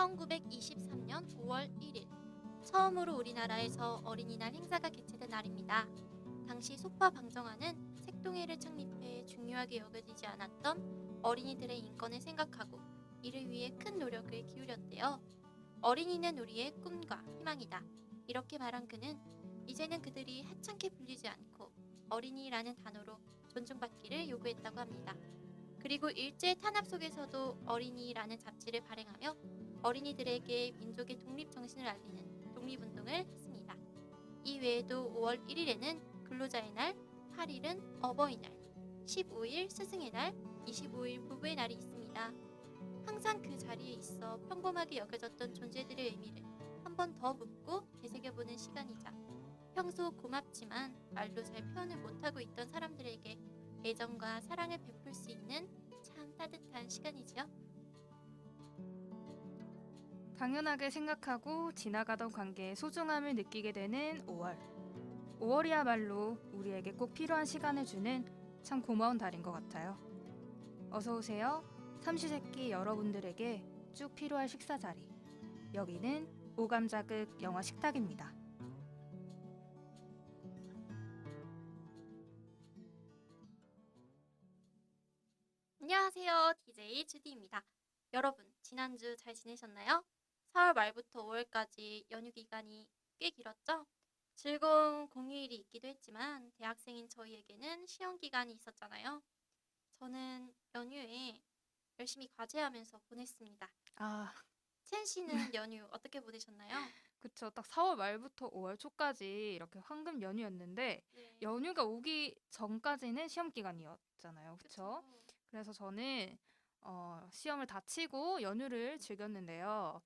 1923년 5월 1일, 처음으로 우리나라에서 어린이날 행사가 개최된 날입니다. 당시 소파 방정환은 색동회를 창립해 중요하게 여겨지지 않았던 어린이들의 인권을 생각하고 이를 위해 큰 노력을 기울였대요. 어린이는 우리의 꿈과 희망이다. 이렇게 말한 그는 이제는 그들이 하찮게 불리지 않고 어린이라는 단어로 존중받기를 요구했다고 합니다. 그리고 일제 탄압 속에서도 어린이라는 잡지를 발행하며 어린이들에게 민족의 독립 정신을 알리는 독립운동을 했습니다. 이 외에도 5월 1일에는 근로자의 날, 8일은 어버이날, 15일 스승의 날, 25일 부부의 날이 있습니다. 항상 그 자리에 있어 평범하게 여겨졌던 존재들의 의미를 한 번 더 묻고 되새겨보는 시간이자 평소 고맙지만 말로 잘 표현을 못하고 있던 사람들에게 애정과 사랑을 베풀 수 있는 참 따뜻한 시간이지요. 당연하게 생각하고 지나가던 관계의 소중함을 느끼게 되는 5월. 5월이야말로 우리에게 꼭 필요한 시간을 주는 참 고마운 달인 것 같아요. 어서 오세요. 삼시세끼 여러분들에게 쭉 필요할 식사 자리. 여기는 오감자극 영화 식탁입니다. 안녕하세요. DJ 주디입니다. 여러분, 지난주 잘 지내셨나요? 4월 말부터 5월까지 연휴 기간이 꽤 길었죠? 즐거운 공휴일이 있기도 했지만 대학생인 저희에게는 시험 기간이 있었잖아요. 저는 연휴에 열심히 과제하면서 보냈습니다. 아, 첸 씨는 연휴 어떻게 보내셨나요? 그쵸. 딱 4월 말부터 5월 초까지 이렇게 황금 연휴였는데 네. 연휴가 오기 전까지는 시험 기간이었잖아요. 그쵸? 그쵸. 그래서 저는 시험을 다 치고 연휴를 즐겼는데요.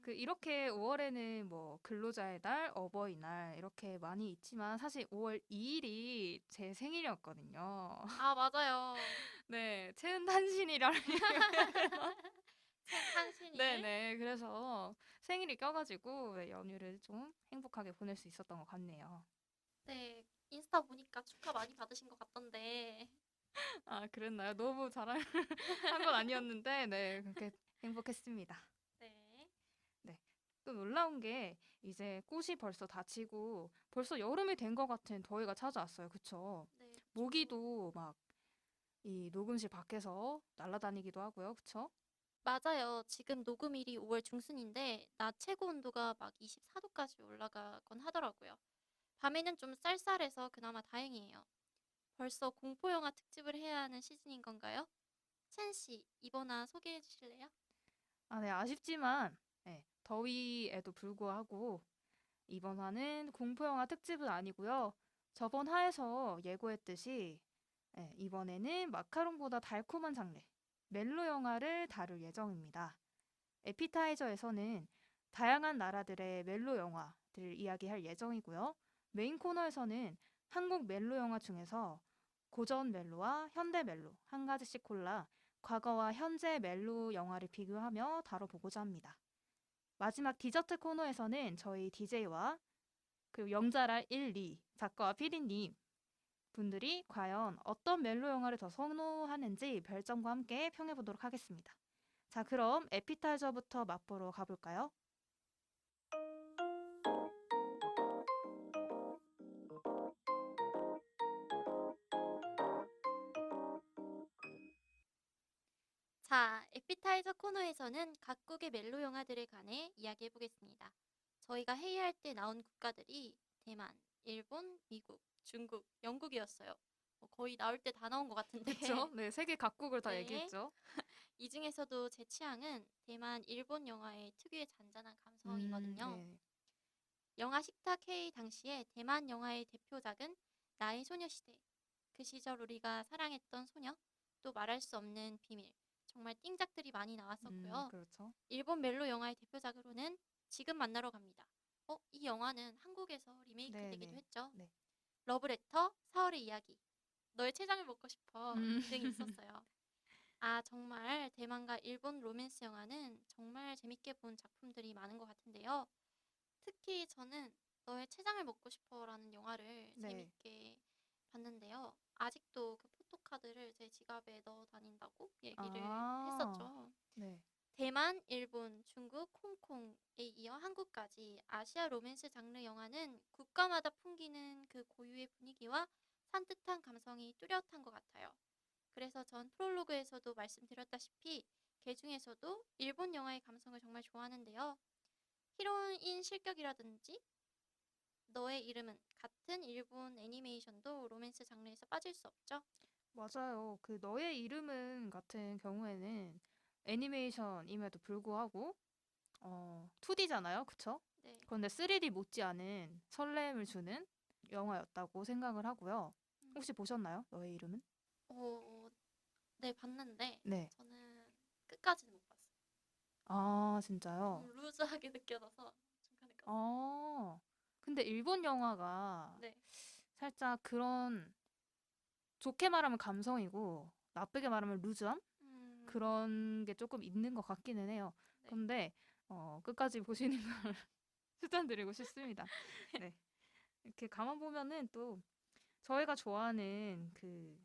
이렇게 5월에는 뭐 근로자의 날, 어버이날 이렇게 많이 있지만 사실 5월 2일이 제 생일이었거든요. 아, 맞아요. 네, 채은탄신이라는 첸 당신이. 네네. 그래서 생일이 껴가지고 네, 연휴를 좀 행복하게 보낼 수 있었던 것 같네요. 네, 인스타 보니까 축하 많이 받으신 것 같던데. 아, 그랬나요? 너무 자랑한 건 아니었는데, 네, 그렇게 행복했습니다. 네. 네. 또 놀라운 게 이제 꽃이 벌써 다치고 벌써 여름이 된 것 같은 더위가 찾아왔어요. 그쵸? 네, 그쵸. 모기도 막 이 녹음실 밖에서 날아다니기도 하고요. 그쵸? 맞아요. 지금 녹음일이 5월 중순인데 낮 최고 온도가 막 24도까지 올라가곤 하더라고요. 밤에는 좀 쌀쌀해서 그나마 다행이에요. 벌써 공포영화 특집을 해야 하는 시즌인 건가요? 첸 씨, 이번화 소개해 주실래요? 아, 네, 아쉽지만 네, 더위에도 불구하고 이번 화는 공포영화 특집은 아니고요. 저번 화에서 예고했듯이 이번에는 마카롱보다 달콤한 장르, 멜로 영화를 다룰 예정입니다. 에피타이저에서는 다양한 나라들의 멜로 영화들을 이야기할 예정이고요. 메인 코너에서는 한국 멜로 영화 중에서 고전 멜로와 현대 멜로 한 가지씩 골라 과거와 현재 멜로 영화를 비교하며 다뤄보고자 합니다. 마지막 디저트 코너에서는 저희 DJ와 그리고 영자랄 1, 2 작가와 피디님 분들이 과연 어떤 멜로 영화를 더 선호하는지 별점과 함께 평해보도록 하겠습니다. 자, 그럼 에피타이저부터 맛보러 가볼까요? 자, 에피타이저 코너에서는 각국의 멜로 영화들에 관해 이야기해 보겠습니다. 저희가 회의할 때 나온 국가들이 대만, 일본, 미국, 중국, 영국이었어요. 거의 나올 때 다 나온 것 같은데. 그쵸? 네, 세계 각국을 다 네. 얘기했죠. 이 중에서도 제 취향은 대만, 일본 영화의 특유의 잔잔한 감성이거든요. 네. 영화 식탁 K 당시에 대만 영화의 대표작은 나의 소녀시대. 그 시절 우리가 사랑했던 소녀, 또 말할 수 없는 비밀. 정말 띵작들이 많이 나왔었고요. 그렇죠. 일본 멜로 영화의 대표작으로는 지금 만나러 갑니다. 이 영화는 한국에서 리메이크 네, 되기도 네. 했죠. 네. 러브레터, 4월의 이야기. 너의 췌장을 먹고 싶어 음, 등등이 있었어요. 아, 정말 대만과 일본 로맨스 영화는 정말 재밌게 본 작품들이 많은 것 같은데요. 특히 저는 너의 췌장을 먹고 싶어라는 영화를 네. 재밌게 봤는데요. 아직도 그 포토카드를 제 지갑에 넣어 다닌다고 얘기를 아, 했었죠. 네. 대만, 일본, 중국, 홍콩에 이어 한국까지 아시아 로맨스 장르 영화는 국가마다 풍기는 그 고유의 분위기와 산뜻한 감성이 뚜렷한 것 같아요. 그래서 전 프롤로그에서도 말씀드렸다시피 개 중에서도 일본 영화의 감성을 정말 좋아하는데요. 히로인 실격이라든지 너의 이름은 같은 일본 애니메이션도 로맨스 장르에서 빠질 수 없죠. 맞아요. 그 너의 이름은 같은 경우에는 애니메이션임에도 불구하고 2D잖아요. 그쵸? 네. 그런데 3D 못지않은 설렘을 주는 영화였다고 생각을 하고요. 음, 혹시 보셨나요? 너의 이름은? 어, 네, 봤는데 네. 저는 끝까지는 못 봤어요. 아, 진짜요? 너무 루즈하게 느껴져서 중간에 껐어요. 아, 근데 일본 영화가 네. 살짝 그런 좋게 말하면 감성이고 나쁘게 말하면 루즈함? 음, 그런 게 조금 있는 것 같기는 해요. 네. 근데 끝까지 보시는 걸 추천드리고 싶습니다. 네. 이렇게 가만 보면은 또 저희가 좋아하는 그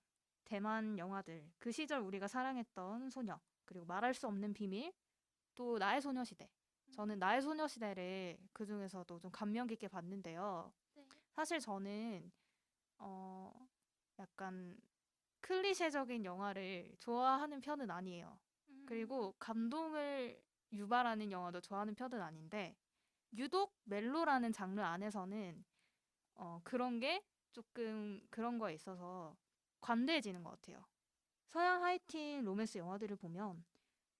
대만 영화들, 그 시절 우리가 사랑했던 소녀, 그리고 말할 수 없는 비밀, 또 나의 소녀시대. 저는 나의 소녀시대를 그 중에서도 좀 감명 깊게 봤는데요. 네. 사실 저는 어 약간 클리셰적인 영화를 좋아하는 편은 아니에요. 그리고 감동을 유발하는 영화도 좋아하는 편은 아닌데 유독 멜로라는 장르 안에서는 그런 게 조금 그런 거에 있어서 관대해지는 것 같아요. 서양 하이틴 로맨스 영화들을 보면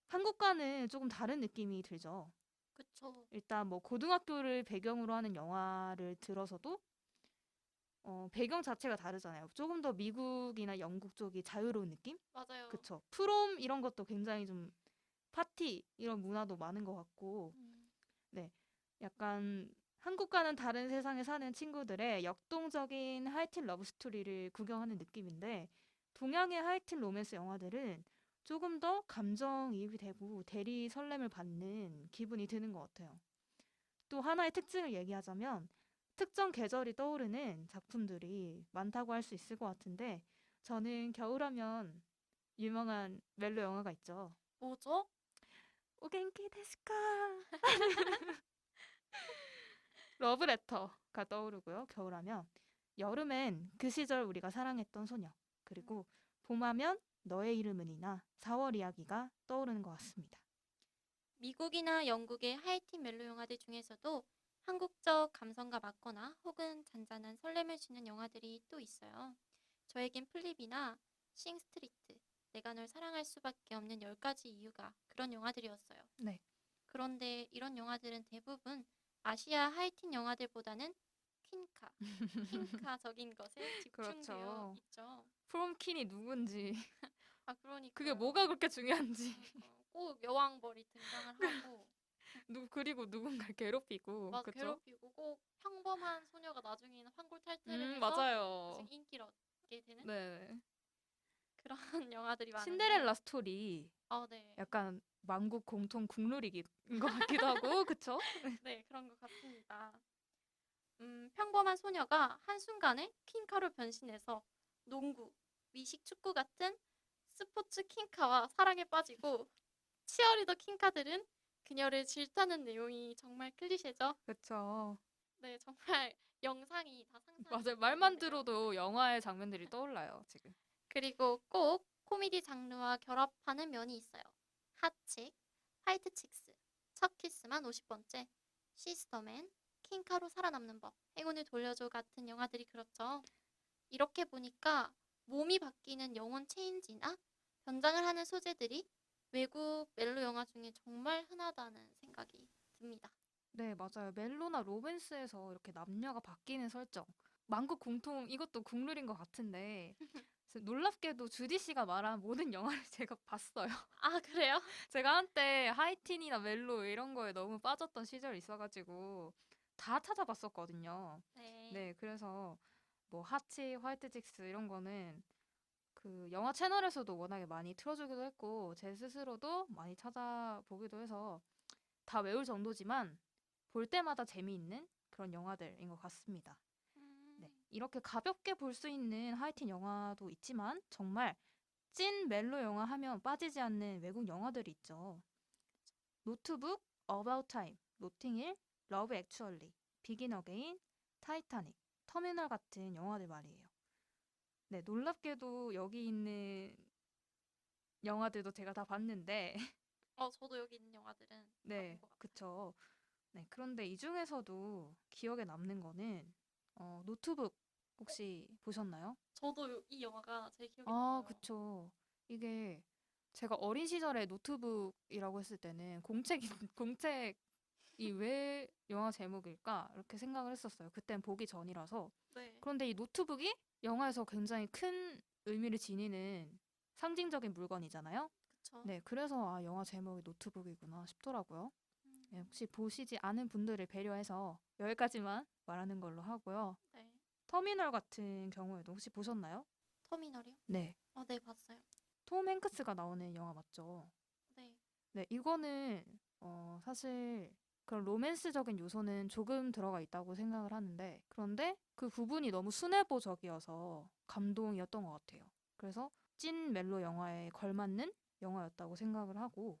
한국과는 조금 다른 느낌이 들죠. 그쵸. 일단 뭐 고등학교를 배경으로 하는 영화를 들어서도 배경 자체가 다르잖아요. 조금 더 미국이나 영국 쪽이 자유로운 느낌? 맞아요. 그쵸. 프롬 이런 것도 굉장히 좀 파티 이런 문화도 많은 것 같고, 음, 네. 약간 한국과는 다른 세상에 사는 친구들의 역동적인 하이틴 러브 스토리를 구경하는 느낌인데, 동양의 하이틴 로맨스 영화들은 조금 더 감정이입이 되고 대리 설렘을 받는 기분이 드는 것 같아요. 또 하나의 특징을 얘기하자면 특정 계절이 떠오르는 작품들이 많다고 할 수 있을 것 같은데 저는 겨울하면 유명한 멜로 영화가 있죠. 뭐죠? 오겐키 데스까? 러브레터가 떠오르고요. 겨울하면 여름엔 그 시절 우리가 사랑했던 소녀 그리고 봄하면 너의 이름은이나 4월 이야기가 떠오르는 것 같습니다. 미국이나 영국의 하이틴 멜로 영화들 중에서도 한국적 감성과 맞거나 혹은 잔잔한 설렘을 주는 영화들이 또 있어요. 저에겐 플립이나 싱스트리트, 내가 널 사랑할 수밖에 없는 10가지 이유가 그런 영화들이었어요. 네. 그런데 이런 영화들은 대부분 아시아 하이틴 영화들보다는 퀸카, 퀸카적인 것에 집중되어 그렇죠. 있죠. 프롬킨이 누군지 그게 그러니까요. 뭐가 그렇게 중요한지 꼭 여왕벌이 등장을 하고 그리고 누군가를 괴롭히고 막 그쵸? 괴롭히고 꼭 평범한 소녀가 나중에는 환골탈태를 해서 나중에 맞아요. 인기를 얻게 되는 네. 그런 영화들이 많은데 신데렐라 스토리 네. 약간 만국 공통 국룰인 것 같기도 하고 그쵸? 네, 그런 것 같습니다. 평범한 소녀가 한순간에 퀸카로 변신해서 농구, 미식 축구 같은 스포츠 퀸카와 사랑에 빠지고 치어리더 퀸카들은 그녀를 질타하는 내용이 정말 클리셰죠. 그쵸. 네, 정말 영상이 다 상상이 맞아요. 말만 가는데요. 들어도 영화의 장면들이 떠올라요, 지금. 그리고 꼭 코미디 장르와 결합하는 면이 있어요. 핫칙, 화이트칙스, 첫 키스만 50번째, 시스터맨, 킹카로 살아남는 법, 행운을 돌려줘 같은 영화들이 그렇죠. 이렇게 보니까 몸이 바뀌는 영혼 체인지나 변장을 하는 소재들이 외국 멜로 영화 중에 정말 흔하다는 생각이 듭니다. 네, 맞아요. 멜로나 로맨스에서 이렇게 남녀가 바뀌는 설정. 만국 공통, 이것도 국룰인 것 같은데, 놀랍게도 주디 씨가 말한 모든 영화를 제가 봤어요. 아, 그래요? 제가 한때 하이틴이나 멜로 이런 거에 너무 빠졌던 시절이 있어가지고, 다 찾아봤었거든요. 네. 네, 그래서 뭐 하치, 화이트직스 이런 거는 그 영화 채널에서도 워낙에 많이 틀어주기도 했고 제 스스로도 많이 찾아보기도 해서 다 외울 정도지만 볼 때마다 재미있는 그런 영화들인 것 같습니다. 네, 음, 이렇게 가볍게 볼 수 있는 하이틴 영화도 있지만 정말 찐 멜로 영화 하면 빠지지 않는 외국 영화들이 있죠. 노트북, 어바웃 타임, 노팅힐, 러브 액츄얼리, 비긴 어게인, 타이타닉, 터미널 같은 영화들 말이에요. 네, 놀랍게도 여기 있는 영화들도 제가 다 봤는데 저도 여기 있는 영화들은 다 본 네, 것 같아요. 그쵸. 네, 그런데 이 중에서도 기억에 남는 거는 노트북 혹시 보셨나요? 저도 이 영화가 제일 기억에 아, 남아요. 그쵸. 이게 제가 어린 시절에 노트북이라고 했을 때는 공책이 왜 영화 제목일까? 이렇게 생각을 했었어요. 그땐 보기 전이라서. 네, 그런데 이 노트북이 영화에서 굉장히 큰 의미를 지니는 상징적인 물건이잖아요. 그쵸. 네, 그래서 아, 영화 제목이 노트북이구나 싶더라고요. 네, 음, 혹시 보시지 않은 분들을 배려해서 여기까지만 말하는 걸로 하고요. 네. 터미널 같은 경우에도 혹시 보셨나요? 터미널이요? 네. 네, 봤어요. 톰 행크스가 나오는 영화 맞죠? 네. 네, 이거는 사실 그런 로맨스적인 요소는 조금 들어가 있다고 생각을 하는데 그런데 그 부분이 너무 순애보적이어서 감동이었던 것 같아요. 그래서 찐 멜로 영화에 걸맞는 영화였다고 생각을 하고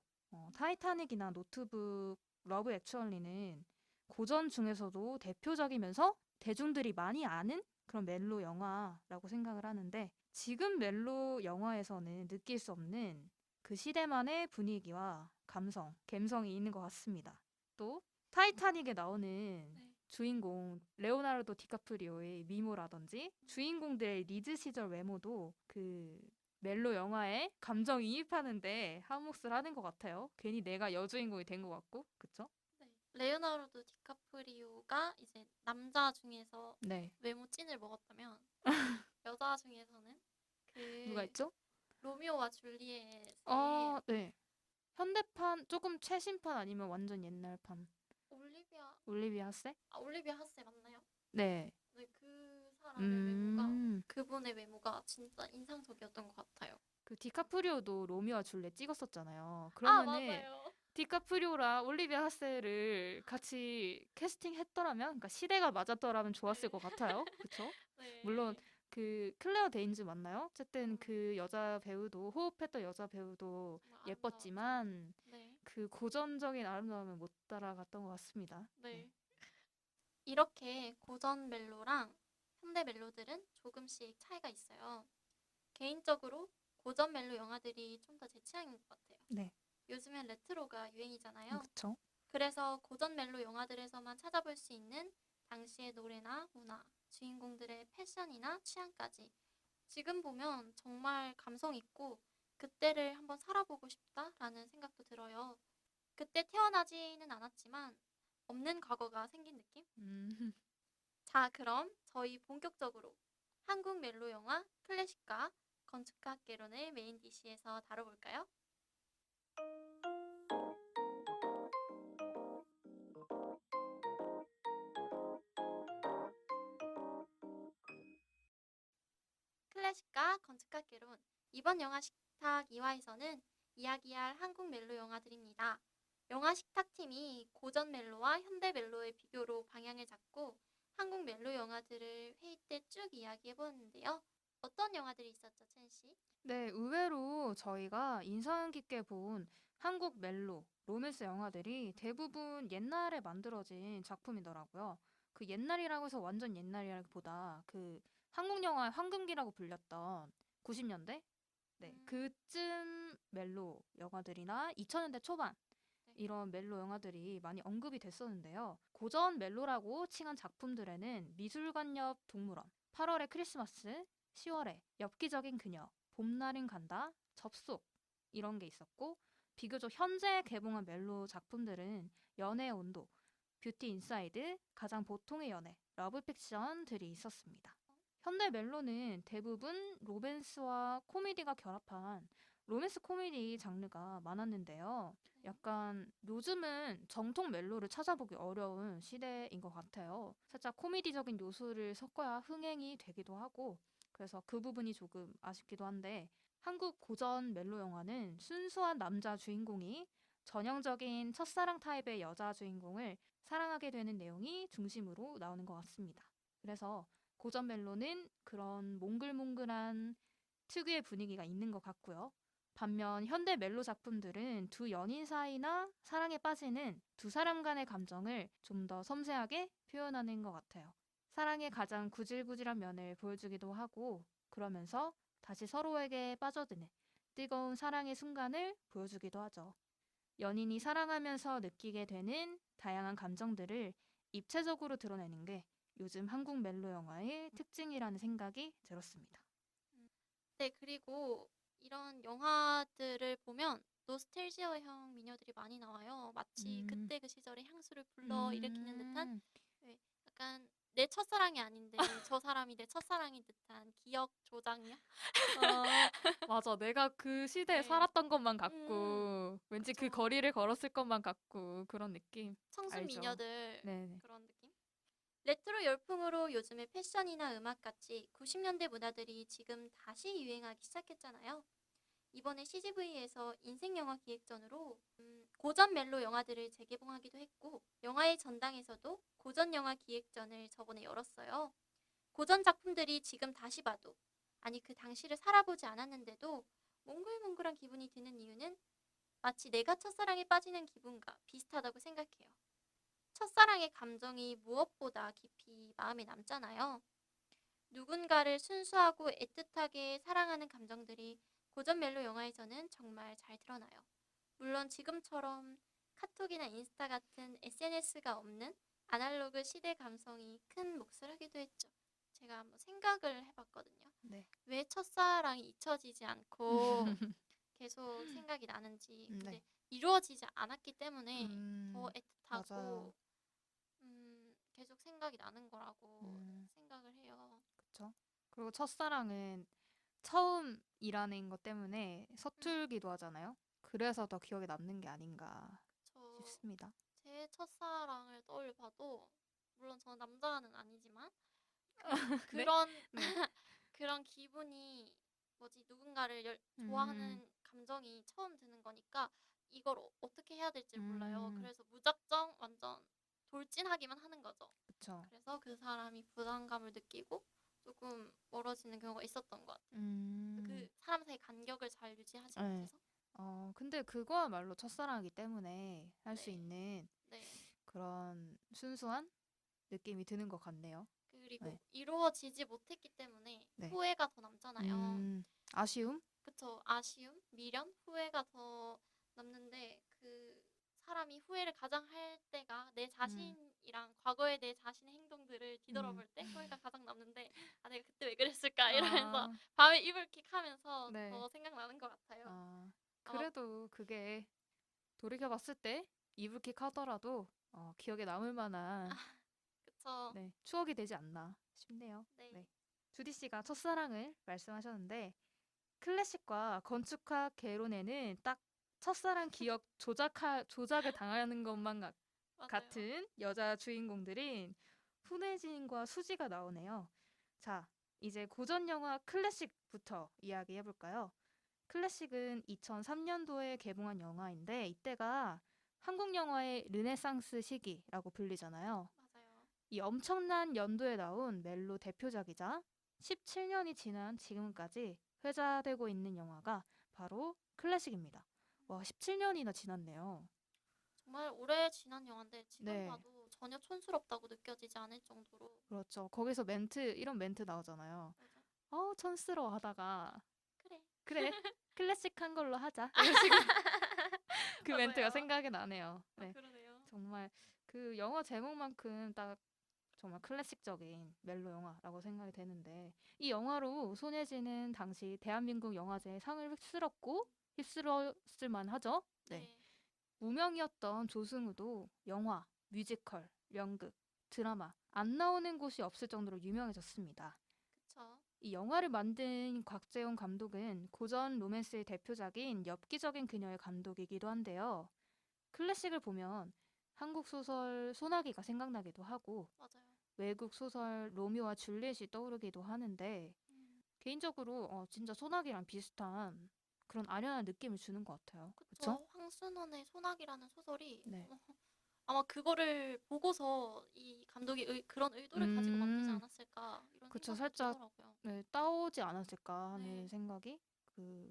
타이타닉이나 노트북, 러브 액츄얼리는 고전 중에서도 대표적이면서 대중들이 많이 아는 그런 멜로 영화라고 생각을 하는데 지금 멜로 영화에서는 느낄 수 없는 그 시대만의 분위기와 감성, 감성이 있는 것 같습니다. 또 타이타닉에 나오는 네. 주인공 레오나르도 디카프리오의 미모라든지 주인공들의 리즈 시절 외모도 그 멜로 영화에 감정이입하는데 한 몫을 하는 것 같아요. 괜히 내가 여주인공이 된 것 같고, 그쵸? 네. 레오나르도 디카프리오가 이제 남자 중에서 네. 외모 찐을 먹었다면 여자 중에서는 누가 그 있죠? 로미오와 줄리엣의 네. 현대판, 조금 최신판 아니면 완전 옛날판. 올리비아 올리비아 하세? 올리비아 하세 맞나요? 네. 네, 그 사람의 외모가 음. 그분의 외모가 진짜 인상적이었던 것 같아요. 그 디카프리오도 로미오와 줄리엣 찍었었잖아요. 아, 그러면은 맞아요. 디카프리오랑 올리비아 하세를 같이 캐스팅했더라면, 그러니까 시대가 맞았더라면 좋았을 네. 것 같아요. 그쵸? 물론 네. 그 클레어 데인즈 맞나요? 어쨌든 음, 그 여자 배우도 호흡했던 여자 배우도 정말 아름다웠죠. 예뻤지만 네. 그 고전적인 아름다움은 못 따라갔던 것 같습니다. 네. 네. 이렇게 고전 멜로랑 현대 멜로들은 조금씩 차이가 있어요. 개인적으로 고전 멜로 영화들이 좀 더 제 취향인 것 같아요. 네. 요즘엔 레트로가 유행이잖아요. 그쵸? 그래서 고전 멜로 영화들에서만 찾아볼 수 있는 당시의 노래나 문화, 주인공들의 패션이나 취향까지 지금 보면 정말 감성 있고 그때를 한번 살아보고 싶다라는 생각도 들어요. 그때 태어나지는 않았지만 없는 과거가 생긴 느낌? 음. 자, 그럼 저희 본격적으로 한국 멜로 영화 클래식과 건축학개론을 메인 디시에서 다뤄볼까요? 클래식과 건축학개론 이번 영화 식탁 2화에서는 이야기할 한국 멜로 영화들입니다. 영화 식탁팀이 고전 멜로와 현대 멜로의 비교로 방향을 잡고 한국 멜로 영화들을 회의 때 쭉 이야기해보았는데요. 어떤 영화들이 있었죠, 첸 씨? 네, 의외로 저희가 인상 깊게 본 한국 멜로, 로맨스 영화들이 대부분 옛날에 만들어진 작품이더라고요. 그 옛날이라고 해서 완전 옛날이라기보다 그 한국 영화의 황금기라고 불렸던 90년대? 네, 그쯤 멜로 영화들이나 2000년대 초반 네. 이런 멜로 영화들이 많이 언급이 됐었는데요. 고전 멜로라고 칭한 작품들에는 미술관 옆 동물원, 8월의 크리스마스, 10월에 엽기적인 그녀, 봄날은 간다, 접속 이런 게 있었고 비교적 현재 개봉한 멜로 작품들은 연애의 온도, 뷰티 인사이드, 가장 보통의 연애, 러브 픽션들이 있었습니다. 현대 멜로는 대부분 로맨스와 코미디가 결합한 로맨스 코미디 장르가 많았는데요. 약간 요즘은 정통 멜로를 찾아보기 어려운 시대인 것 같아요. 살짝 코미디적인 요소를 섞어야 흥행이 되기도 하고 그래서 그 부분이 조금 아쉽기도 한데 한국 고전 멜로 영화는 순수한 남자 주인공이 전형적인 첫사랑 타입의 여자 주인공을 사랑하게 되는 내용이 중심으로 나오는 것 같습니다. 그래서 고전 멜로는 그런 몽글몽글한 특유의 분위기가 있는 것 같고요. 반면 현대 멜로 작품들은 두 연인 사이나 사랑에 빠지는 두 사람 간의 감정을 좀 더 섬세하게 표현하는 것 같아요. 사랑의 가장 구질구질한 면을 보여주기도 하고 그러면서 다시 서로에게 빠져드는 뜨거운 사랑의 순간을 보여주기도 하죠. 연인이 사랑하면서 느끼게 되는 다양한 감정들을 입체적으로 드러내는 게 요즘 한국 멜로 영화의 특징이라는 생각이 들었습니다. 음. 네, 그리고 이런 영화들을 보면 노스텔지어형 미녀들이 많이 나와요. 마치 음, 그때 그 시절의 향수를 불러일으키는 듯한, 음, 네, 약간 내 첫사랑이 아닌데 저 사람이 내 첫사랑인 듯한 기억 조작력? 아, 맞아. 내가 그 시대에 네. 살았던 것만 음, 같고, 왠지 그 그쵸. 거리를 걸었을 것만 같고, 그런 느낌. 청순 알죠? 미녀들 네네. 그런 느낌? 레트로 열풍으로 요즘의 패션이나 음악같이 90년대 문화들이 지금 다시 유행하기 시작했잖아요. 이번에 CGV에서 인생영화 기획전으로 고전 멜로 영화들을 재개봉하기도 했고, 영화의 전당에서도 고전 영화 기획전을 저번에 열었어요. 고전 작품들이 지금 다시 봐도, 아니 그 당시를 살아보지 않았는데도 몽글몽글한 기분이 드는 이유는 마치 내가 첫사랑에 빠지는 기분과 비슷하다고 생각해요. 첫사랑의 감정이 무엇보다 깊이 마음에 남잖아요. 누군가를 순수하고 애틋하게 사랑하는 감정들이 고전 멜로 영화에서는 정말 잘 드러나요. 물론 지금처럼 카톡이나 인스타 같은 SNS가 없는 아날로그 시대 감성이 큰 몫을 하기도 했죠. 제가 한번 생각을 해봤거든요. 네. 왜 첫사랑이 잊혀지지 않고 계속 생각이 나는지. 네. 근데 이루어지지 않았기 때문에 더 맞아요. 애틋하고 계속 생각이 나는 거라고 음, 생각을 해요. 그쵸. 그리고 첫사랑은 처음이라는 것 때문에 음, 서툴기도 하잖아요. 그래서 더 기억에 남는 게 아닌가 저 싶습니다. 제 첫사랑을 떠올려봐도 물론 저는 남자는 아니지만 그 네? 그런 네. 그런 기분이 뭐지 누군가를 음, 좋아하는 감정이 처음 드는 거니까 이걸 어떻게 해야 될지 몰라요. 음, 그래서 무작정 완전 돌진하기만 하는 거죠. 그쵸. 그래서 그 사람이 부담감을 느끼고 조금 멀어지는 경우가 있었던 것 같아요. 그 음, 사람 사이 간격을 잘 유지하지 네. 못해서. 근데 그거야말로 첫사랑이기 때문에 할 수 네, 있는 네. 그런 순수한 느낌이 드는 것 같네요. 그리고 네. 이루어지지 못했기 때문에 네. 후회가 더 남잖아요. 아쉬움? 그쵸. 아쉬움, 미련, 후회가 더 남는데 그 사람이 후회를 가장 할 때가 내 음, 자신이랑 과거의 내 자신의 행동들을 음. 뒤돌아볼 때 후회가 가장 남는데 아 내가 그때 왜 그랬을까 이러면서 아, 밤에 이불킥 하면서 네. 더 생각나는 것 같아요. 아, 아마 그래도 그게 돌이켜봤을 때 이불킥 하더라도 기억에 남을 만한 그쵸. 네, 추억이 되지 않나 싶네요. 네. 네. 주디 씨가 첫사랑을 말씀하셨는데 클래식과 건축학 개론에는 딱 첫사랑 기억 조작을 당하는 것만 맞아요. 같은 여자 주인공들인 손혜진과 수지가 나오네요. 자, 이제 고전 영화 클래식부터 이야기해 볼까요? 클래식은 2003년도에 개봉한 영화인데 이때가 한국 영화의 르네상스 시기라고 불리잖아요. 맞아요. 이 엄청난 연도에 나온 멜로 대표작이자 17년이 지난 지금까지 회자되고 있는 영화가 바로 클래식입니다. 와, 17년이나 지났네요. 정말 오래 지난 영화인데 지금 네, 봐도 전혀 촌스럽다고 느껴지지 않을 정도로 그렇죠. 거기서 이런 멘트 나오잖아요. 맞아. 촌스러워 하다가, 그래. 그래, 클래식한 걸로 하자. 이런 식으로 그 멘트가 맞아요. 생각이 나네요. 네, 그러네요. 정말 그 영화 제목만큼 딱 정말 클래식적인 멜로 영화라고 생각이 되는데 이 영화로 손예진은 당시 대한민국 영화제에 상을 휩쓸었을 만하죠. 네. 네. 무명이었던 조승우도 영화, 뮤지컬, 연극, 드라마 안 나오는 곳이 없을 정도로 유명해졌습니다. 그쵸. 이 영화를 만든 곽재용 감독은 고전 로맨스의 대표작인 엽기적인 그녀의 감독이기도 한데요. 클래식을 보면 한국 소설 소나기가 생각나기도 하고 맞아요. 외국 소설 로미오와 줄리엣이 떠오르기도 하는데 음. 개인적으로 진짜 소나기랑 비슷한 그런 아련한 느낌을 주는 것 같아요. 그렇죠? 그쵸. 황순원의 소나기라는 소설이 네. 아마 그거를 보고서 이 감독이 그런 의도를 가지고 만들지 음, 않았을까 이런 그쵸. 생각도 살짝 들더라고요. 네, 따오지 않았을까 하는 네. 생각이 그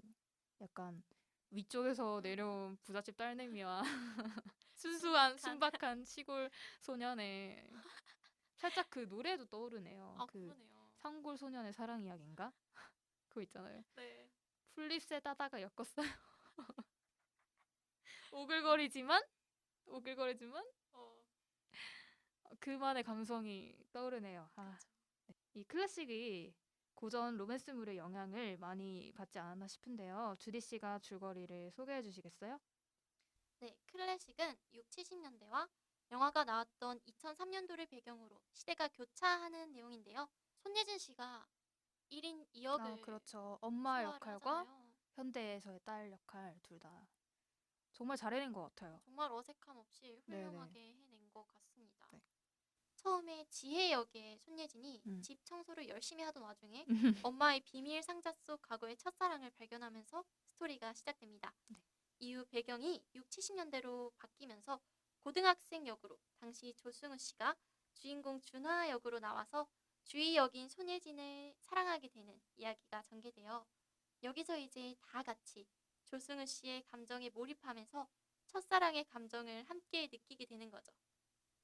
약간 위쪽에서 내려온 부잣집 딸내미와 순수한 순박한 시골 소년의 살짝 그 노래도 떠오르네요. 그 그러네요. 상골 소년의 사랑 이야기인가? 그거 있잖아요. 네. 풀잎새 따다가 엮었어요. 오글거리지만 어, 그만의 감성이 떠오르네요. 아, 그쵸. 네. 이 클래식이 고전 로맨스물의 영향을 많이 받지 않았나 싶은데요. 주디 씨가 줄거리를 소개해 주시겠어요? 네, 클래식은 6, 70년대와 영화가 나왔던 2003년도를 배경으로 시대가 교차하는 내용인데요. 손예진 씨가 1인 아, 2역을 그렇죠. 엄마 소화를 역할과 하잖아요. 현대에서의 딸 역할 둘 다 정말 잘해낸 것 같아요. 정말 어색함 없이 네네. 훌륭하게 해낸 것 같습니다. 네. 처음에 지혜 역의 손예진이 음. 집 청소를 열심히 하던 와중에 엄마의 비밀 상자 속 과거의 첫사랑을 발견하면서 스토리가 시작됩니다. 네. 이후 배경이 6, 70년대로 바뀌면서 고등학생 역으로 당시 조승우 씨가 주인공 준하 역으로 나와서 주의 역인 손예진을 사랑하게 되는 이야기가 전개되어 여기서 이제 다 같이 조승우 씨의 감정에 몰입하면서 첫사랑의 감정을 함께 느끼게 되는 거죠.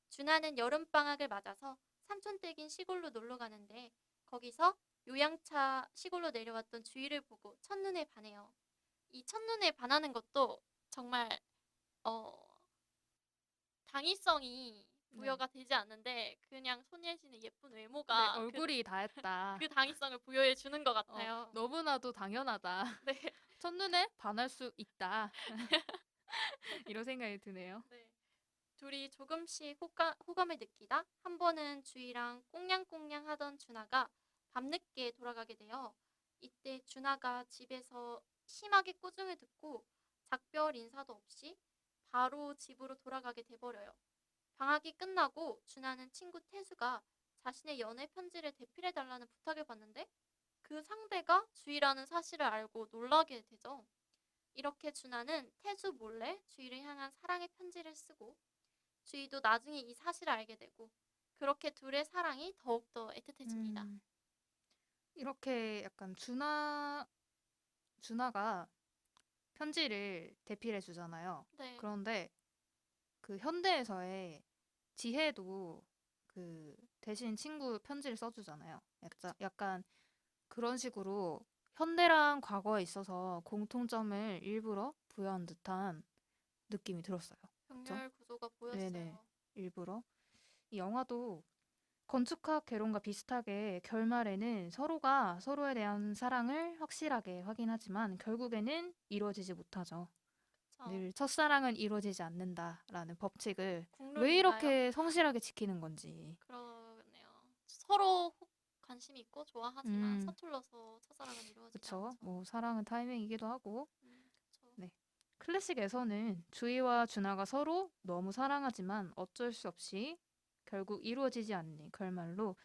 준하는 여름방학을 맞아서 삼촌댁인 시골로 놀러 가는데 거기서 요양차 시골로 내려왔던 주희를 보고 첫눈에 반해요. 이 첫눈에 반하는 것도 정말 어, 당위성이 네. 부여가 되지 않는데 그냥 손예진의 예쁜 네, 외모가 얼굴이 다 했다. 그 당위성을 부여해 주는 것 같아요. 너무나도 당연하다. 네. 첫눈에 반할 수 있다. 이런 생각이 드네요. 네. 둘이 조금씩 호감을 느끼다 한 번은 주희랑 꽁냥꽁냥 하던 준하가 밤늦게 돌아가게 돼요. 이때 준하가 집에서 심하게 꾸중을 듣고 작별 인사도 없이 바로 집으로 돌아가게 돼버려요. 방학이 끝나고 준하는 친구 태수가 자신의 연애 편지를 대필해달라는 부탁을 받는데 그 상대가 주희라는 사실을 알고 놀라게 되죠. 이렇게 준하는 태수 몰래 주희를 향한 사랑의 편지를 쓰고 주희도 나중에 이 사실을 알게 되고 그렇게 둘의 사랑이 더욱더 애틋해집니다. 이렇게 약간 준하가 편지를 대필해 주잖아요. 네. 그런데 그 현대에서의 지혜도 그 대신 친구 편지를 써주잖아요. 약간 그런 식으로 현대랑 과거에 있어서 공통점을 일부러 부여한 듯한 느낌이 들었어요. 그쵸? 병렬 구조가 네네. 보였어요. 일부러. 이 영화도 건축학 개론과 비슷하게 결말에는 서로가 서로에 대한 사랑을 확실하게 확인하지만 결국에는 이루어지지 못하죠. 저 늘 첫사랑은 이루어지지 않는다라는 법칙을 왜 국룰인가요? 이렇게 성실하게 지키는 건지. 그러네요. 서로 관심 있고 좋아하지만 음, 서툴러서 첫사랑은 이루어지지 그쵸. 않죠. 뭐 사랑은 타이밍이기도 하고. 그쵸. 네. 클래식에서는 주희와 준하가 서로 너무 사랑하지만 어쩔 수 없이 결국 이루어지지 않는 결말로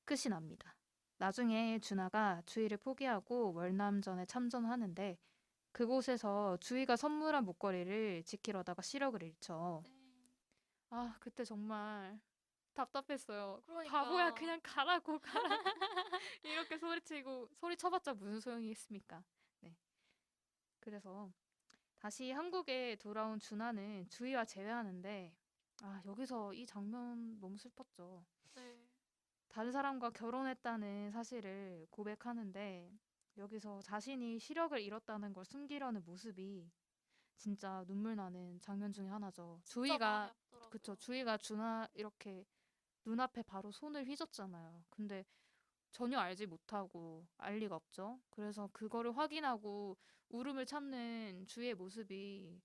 끝이 납니다. 나중에 준하가 주희를 포기하고 월남전에 참전하는데 그곳에서 주희가 선물한 목걸이를 지키려다가 시력을 잃죠. 네. 아, 그때 정말 답답했어요. 그러니까 바보야, 그냥 가라고, 가라고. 이렇게 소리치고, 소리쳐봤자 무슨 소용이겠습니까? 네. 그래서 다시 한국에 돌아온 준하는 주희와 재회하는데, 아, 여기서 이 장면 너무 슬펐죠. 네. 다른 사람과 결혼했다는 사실을 고백하는데, 여기서 자신이 시력을 잃었다는 걸 숨기려는 모습이 진짜 눈물 나는 장면 중에 하나죠. 진짜 마음이 아프더라고요. 그쵸, 주희가 준하 이렇게 눈앞에 바로 손을 휘졌잖아요. 근데 전혀 알지 못하고 알 리가 없죠. 그래서 그거를 확인하고 울음을 참는 주희의 모습이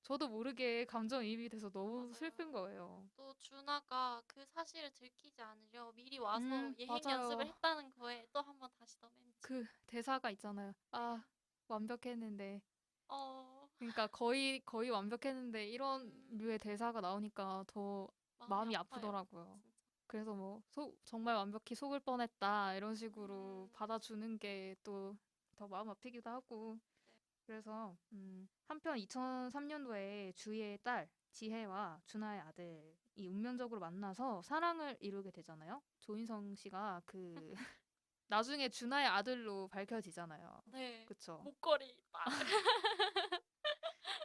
저도 모르게 감정이입이 돼서 너무 맞아요. 슬픈 거예요. 또 준하가 그 사실을 들키지 않으려 미리 와서 예행 맞아요. 연습을 했다는 거에 또 한 번 다시 더 맴지. 그 대사가 있잖아요. 아, 완벽했는데. 어, 그러니까 거의 완벽했는데 이런 음, 류의 대사가 나오니까 더 마음이 아파요. 아프더라고요. 진짜. 그래서 뭐 정말 완벽히 속을 뻔했다 이런 식으로 음, 받아주는 게 또 더 마음 아프기도 하고. 네. 그래서 한편 2003년도에 주희의 딸 지혜와 준하의 아들 이 운명적으로 만나서 사랑을 이루게 되잖아요. 조인성 씨가 그 나중에 준하의 아들로 밝혀지잖아요. 네. 그쵸? 목걸이 딱.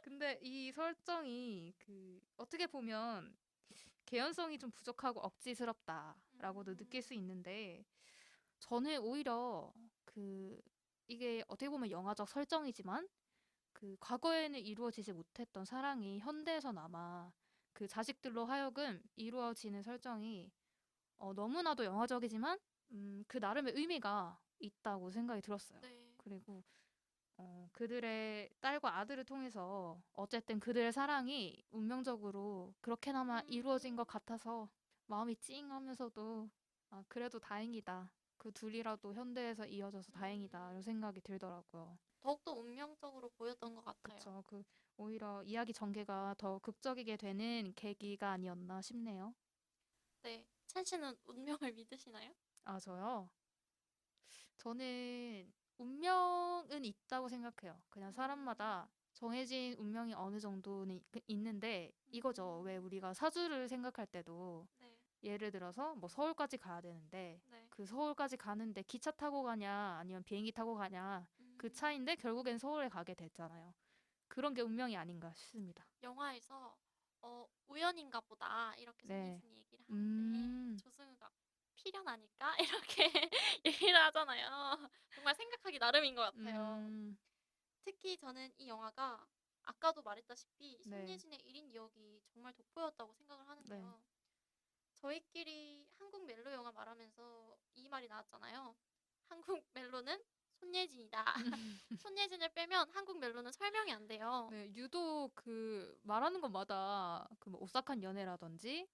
근데 이 설정이 어떻게 보면 개연성이 좀 부족하고 억지스럽다라고도 느낄 수 있는데 저는 오히려 이게 어떻게 보면 영화적 설정이지만 과거에는 이루어지지 못했던 사랑이 현대에선 아마 그 자식들로 하여금 이루어지는 설정이 너무나도 영화적이지만 그 나름의 의미가 있다고 생각이 들었어요. 네. 그리고 그들의 딸과 아들을 통해서 어쨌든 그들의 사랑이 운명적으로 그렇게나마 이루어진 것 같아서 마음이 찡하면서도 아, 그래도 다행이다. 그 둘이라도 현대에서 이어져서 다행이다. 이런 생각이 들더라고요. 더욱더 운명적으로 보였던 것 같아요. 그쵸. 오히려 이야기 전개가 더 극적이게 되는 계기가 아니었나 싶네요. 네. 첸 씨는 운명을 믿으시나요? 아, 저요? 저는 운명은 있다고 생각해요. 그냥 사람마다 정해진 운명이 어느 정도는 있는데 이거죠. 왜 우리가 사주를 생각할 때도 네. 예를 들어서 뭐 서울까지 가야 되는데 네. 그 서울까지 가는데 기차 타고 가냐 아니면 비행기 타고 가냐 그 차인데 결국엔 서울에 가게 됐잖아요. 그런 게 운명이 아닌가 싶습니다. 영화에서 우연인가 보다 이렇게 네. 손예진이 얘기를 하는데 조승우가 필연 아닐까? 이렇게 얘기를 하잖아요. 정말 생각하기 나름인 것 같아요. 특히 저는 이 영화가 아까도 말했다시피 네. 손예진의 1인 2역이 정말 돋보였다고 생각을 네. 하는데요. 저희끼리 한국 멜로 영화 말하면서 이 말이 나왔잖아요. 한국 멜로는 손예진이다. 손예진을 빼면 한국 멜로는 설명이 안 돼요. 네, 유독 말하는 것마다 뭐 오싹한 연애라든지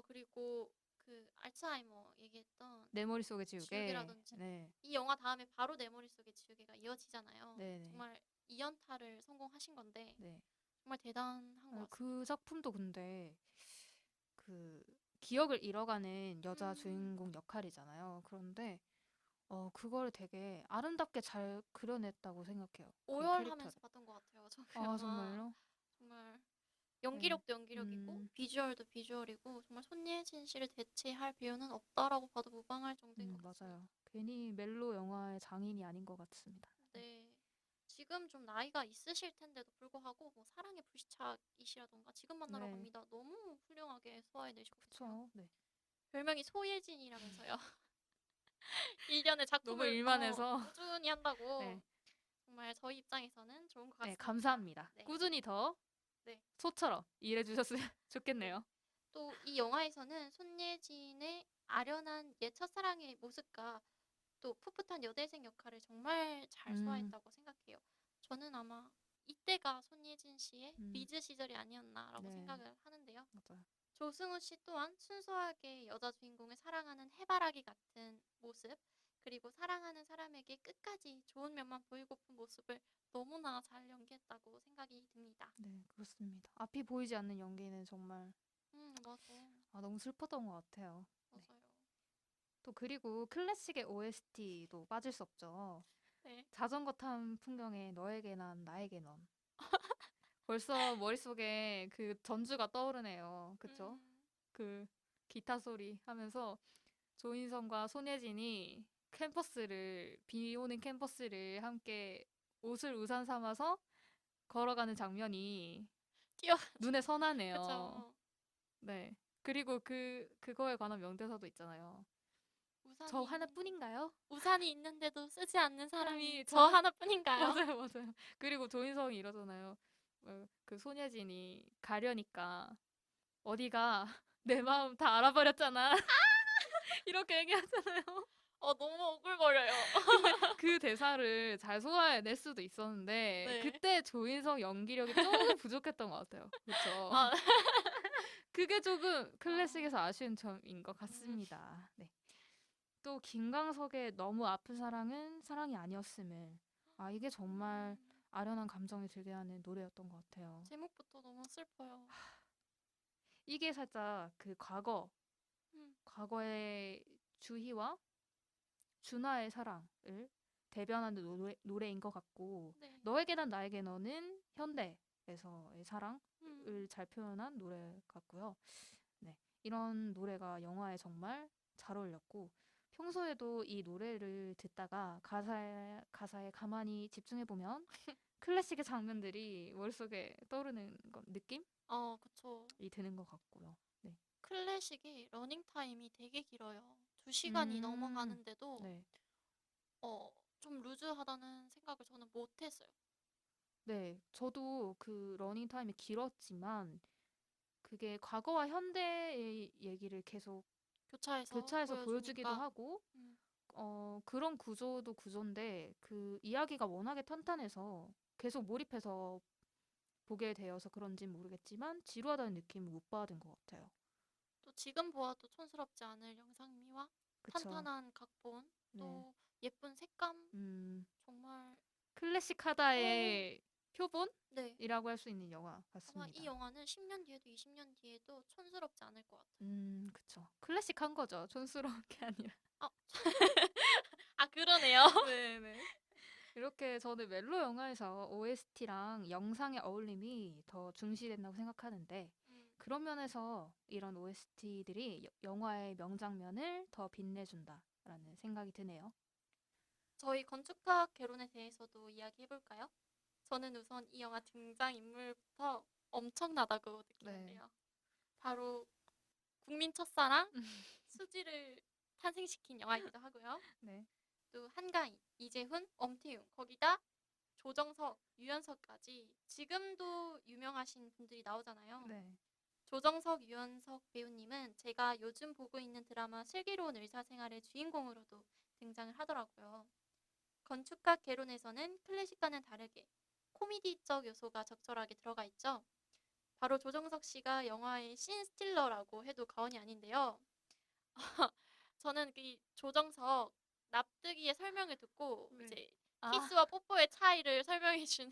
그리고 그 알츠하이머 얘기했던 내 머릿속에 지우개. 지우개라든지 네. 이 영화 다음에 바로 내 머릿속에 지우개가 이어지잖아요. 네네. 정말 2연타를 성공하신 건데 네. 정말 대단한 것 같습니다. 그 작품도 근데 기억을 잃어가는 여자 주인공 역할이잖아요. 그런데 그걸 되게 아름답게 잘 그려냈다고 생각해요. 그 캐릭터를. 오열하면서 봤던 것 같아요. 저 그 아, 영화 정말요? 정말 연기력도 연기력이고 음, 비주얼도 비주얼이고 정말 손예진 씨를 대체할 배우는 없다라고 봐도 무방할 정도인 것 같습니다. 맞아요. 괜히 멜로 영화의 장인이 아닌 것 같습니다. 네. 지금 좀 나이가 있으실 텐데도 불구하고 뭐 사랑의 불시착이시라던가 지금 만나러 네. 갑니다. 너무 훌륭하게 소화해내시고 계세요. 그쵸. 네. 별명이 소예진이라면서요. 일련의 너무 작품을 일만 해서. 꾸준히 한다고 네. 정말 저희 입장에서는 좋은 것 네, 같습니다. 감사합니다. 네. 꾸준히 더 네. 소처럼 일해주셨으면 좋겠네요. 또 이 영화에서는 손예진의 아련한 옛 첫사랑의 모습과 또 풋풋한 여대생 역할을 정말 잘 소화했다고 생각해요. 저는 아마 이때가 손예진 씨의 리즈 시절이 아니었나라고 네. 생각을 하는데요. 맞아요. 조승우 씨 또한 순수하게 여자 주인공을 사랑하는 해바라기 같은 모습, 그리고 사랑하는 사람에게 끝까지 좋은 면만 보이고픈 모습을 너무나 잘 연기했다고 생각이 듭니다. 네, 그렇습니다. 앞이 보이지 않는 연기는 정말 맞아. 너무 슬펐던 것 같아요. 네. 맞아요. 또 그리고 클래식의 OST도 빠질 수 없죠. 네. 자전거 탄 풍경에 너에게 난 나에게 넌. 벌써 머릿속에 그 전주가 떠오르네요. 그쵸? 그 기타 소리 하면서 조인성과 손예진이 비 오는 캠퍼스를 함께 옷을 우산 삼아서 걸어가는 장면이 뛰어. 눈에 선하네요. 그쵸. 네. 그리고 그거에 관한 명대사도 있잖아요. 저 하나뿐인가요? 우산이 있는데도 쓰지 않는 사람이 사람이 저 하나뿐인가요? 맞아요, 맞아요. 그리고 조인성이 이러잖아요. 그 손예진이 가려니까 어디가 내 마음 다 알아버렸잖아. 이렇게 얘기하잖아요. 너무 오글거려요. 그 대사를 잘 소화해낼 수도 있었는데 네. 그때 조인성 연기력이 조금 부족했던 것 같아요. 그렇죠? 아, 그게 조금 클래식에서 아쉬운 점인 것 같습니다. 네. 또 김광석의 너무 아픈 사랑은 사랑이 아니었음을. 아, 이게 정말 아련한 감정이 들게 하는 노래였던 것 같아요. 제목부터 너무 슬퍼요. 이게 살짝 과거의 주희와 준하의 사랑을 대변하는 노래인 것 같고, 네. 너에게 난 나에게 너는 현대에서의 사랑을 잘 표현한 노래 같고요. 네, 이런 노래가 영화에 정말 잘 어울렸고, 평소에도 이 노래를 듣다가 가사에 가만히 집중해 보면 클래식의 장면들이 머릿속에 떠오르는 느낌이 그쵸. 드는 것 같고요. 네. 클래식이 러닝 타임이 되게 길어요. 2시간이 음, 넘어가는데도 네. 좀 루즈하다는 생각을 저는 못 했어요. 네. 저도 그 러닝 타임이 길었지만 그게 과거와 현대의 얘기를 계속 교차해서 교차해서 보여주기도 보여주니까 하고 음, 그런 구조도 구조인데 그 이야기가 워낙에 탄탄해서 계속 몰입해서 보게 되어서 그런진 모르겠지만 지루하다는 느낌을 못 받은 것 같아요. 또 지금 보아도 촌스럽지 않을 영상미와 그쵸. 탄탄한 각본, 네. 또 예쁜 색감, 음, 정말 어, 클래식하다의 네. 표본이라고 할 수 있는 영화 아마 이 같습니다. 영화는 10년 뒤에도 20년 뒤에도 촌스럽지 않을 것 같아요. 그쵸. 클래식한 거죠. 촌스러운 게 아니라. 아, 그러네요. 네네. 이렇게 저는 멜로 영화에서 OST랑 영상의 어울림이 더 중시된다고 생각하는데 음, 그런 면에서 이런 OST들이 영화의 명장면을 더 빛내준다라는 생각이 드네요. 저희 건축학 개론에 대해서도 이야기해볼까요? 저는 우선 이 영화 등장인물부터 엄청나다고 네. 느끼는데요. 바로 국민 첫사랑 수지를 탄생시킨 영화이기도 하고요. 네. 또 한가인, 이재훈, 엄태웅, 거기다 조정석, 유연석까지 지금도 유명하신 분들이 나오잖아요. 네. 조정석, 유연석 배우님은 제가 요즘 보고 있는 드라마 슬기로운 의사생활의 주인공으로도 등장을 하더라고요. 건축학 개론에서는 클래식과는 다르게 코미디적 요소가 적절하게 들어가 있죠. 바로 조정석 씨가 영화의 씬 스틸러라고 해도 과언이 아닌데요. 저는 이 조정석 납득이의 설명을 듣고 네. 이제 아, 키스와 뽀뽀의 차이를 설명해주는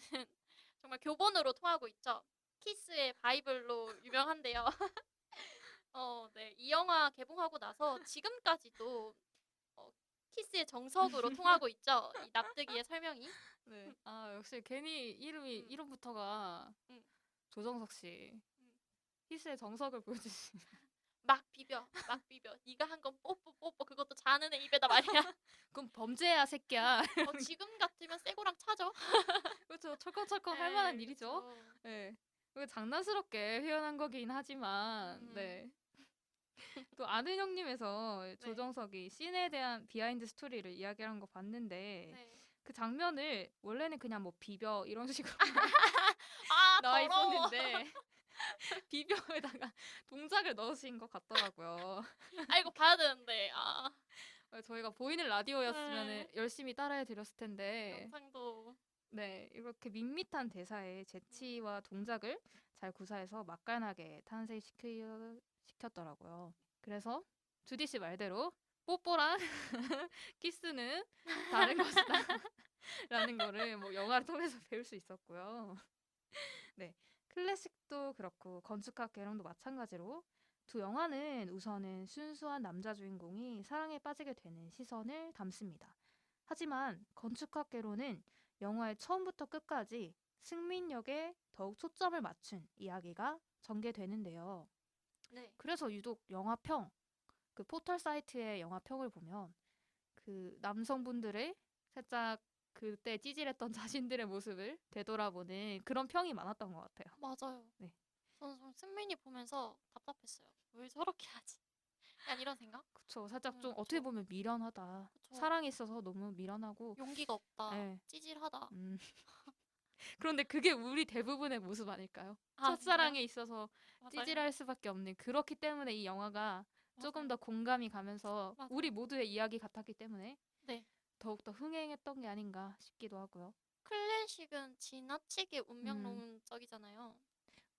정말 교본으로 통하고 있죠. 키스의 바이블로 유명한데요. 네. 이 영화 개봉하고 나서 지금까지도 어, 키스의 정석으로 통하고 있죠. 이 납득이의 설명이. 네. 아, 역시 괜히 음, 이름부터가 음, 조정석 씨. 음. 히스의 정석을 보여주시는. 막 비벼, 막 비벼. 네가 한 건 뽀뽀 뽀뽀 그것도 자는 애 입에다 말이야. 그럼 범죄야, 새끼야. 지금 같으면 쇠고랑 차죠. 그렇죠. 철컹철컹 할 만한 네, 일이죠. 그쵸. 네. 이거 장난스럽게 표현한 거긴 하지만, 음, 네. 또 아는 형님에서 네, 조정석이 씬에 대한 비하인드 스토리를 이야기한 거 봤는데, 네. 그 장면을 원래는 그냥 뭐 비벼 이런 식으로 나와 더러워. 있었는데, 비벼에다가 동작을 넣으신 것 같더라고요. 이거 봐야 되는데. 저희가 보이는 라디오였으면 네. 열심히 따라해 드렸을 텐데, 영상도. 네, 이렇게 밋밋한 대사의 음, 재치와 동작을 잘 구사해서 맛깔나게 탄생시켰더라고요. 그래서 주디 씨 말대로 뽀뽀랑 키스는 다른 것이다 라는 거를 뭐 영화를 통해서 배울 수 있었고요. 네, 클래식도 그렇고 건축학 개론도 마찬가지로 두 영화는 우선은 순수한 남자 주인공이 사랑에 빠지게 되는 시선을 담습니다. 하지만 건축학 개론은 영화의 처음부터 끝까지 승민역에 더욱 초점을 맞춘 이야기가 전개되는데요. 네. 그래서 유독 영화평, 그 포털 사이트의 영화평을 보면 그 남성분들의 살짝 그때 찌질했던 자신들의 모습을 되돌아보는 그런 평이 많았던 것 같아요. 맞아요. 네. 저는 좀 승민이 보면서 답답했어요. 왜 저렇게 하지? 약간 이런 생각? 그쵸. 살짝 좀 어떻게 그쵸. 보면 미련하다. 그쵸. 사랑이 있어서 너무 미련하고, 용기가 없다. 예. 찌질하다. 음. 그런데 그게 우리 대부분의 모습 아닐까요? 진짜요? 첫사랑에 있어서 맞아요. 찌질할 수밖에 없는 그렇기 때문에 이 영화가 조금 더 맞아요. 공감이 가면서 우리 맞아요. 모두의 이야기 같았기 때문에 네. 더욱더 흥행했던 게 아닌가 싶기도 하고요. 클래식은 지나치게 음, 운명론적이잖아요.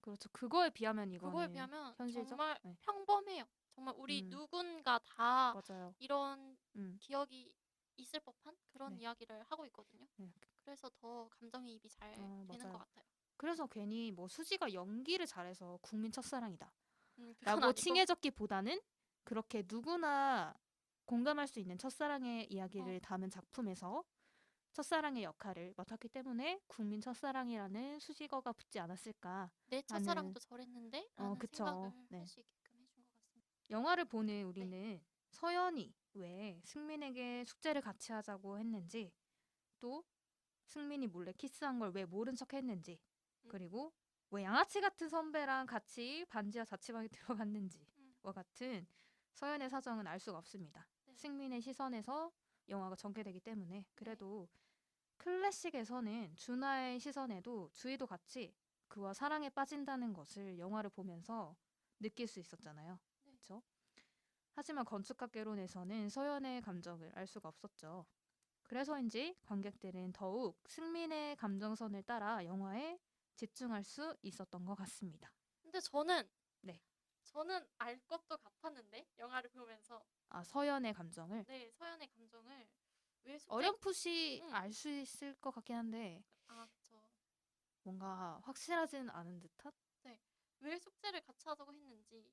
그렇죠. 그거에 비하면 그거에 이거는 비하면 현실적? 정말 네. 평범해요. 정말 우리 음, 누군가 다 맞아요. 이런 음, 기억이 있을 법한 그런 네. 이야기를 하고 있거든요. 네. 그래서 더 감정이입이 잘 되는 것 맞아요. 같아요. 그래서 괜히 뭐 수지가 연기를 잘해서 국민 첫사랑이다. 그건 라고 아니고, 칭해졌기보다는 그렇게 누구나 공감할 수 있는 첫사랑의 어, 이야기를 담은 작품에서 첫사랑의 역할을 맡았기 때문에 국민 첫사랑이라는 수식어가 붙지 내 않았을까라는 첫사랑도 저랬는데? 라는 그쵸. 생각을 할 네. 수 있게끔 해준 것 같습니다. 영화를 보는 네. 우리는 서연이 왜 승민에게 숙제를 같이 하자고 했는지 또 승민이 몰래 키스한 걸 왜 모른 척 했는지, 음. 그리고 왜 양아치 같은 선배랑 같이 반지하 자취방에 음. 들어갔는지와 같은 서연의 사정은 알 수가 없습니다. 네. 승민의 시선에서 영화가 전개되기 때문에. 네. 그래도 클래식에서는 준하의 시선에도 주희도 같이 그와 사랑에 빠진다는 것을 영화를 보면서 느낄 수 있었잖아요. 네. 그렇죠? 하지만 건축학개론에서는 서연의 감정을 알 수가 없었죠. 그래서인지 관객들은 더욱 승민의 감정선을 따라 영화에 집중할 수 있었던 것 같습니다. 근데 저는 네. 저는 알 것도 같았는데 영화를 보면서 아, 서연의 감정을 네, 서연의 감정을 왜 숙제 어렴풋이 응. 알 수 있을 것 같긴 한데 아, 그쵸. 뭔가 확실하지는 않은 듯한? 네. 왜 숙제를 같이 하자고 했는지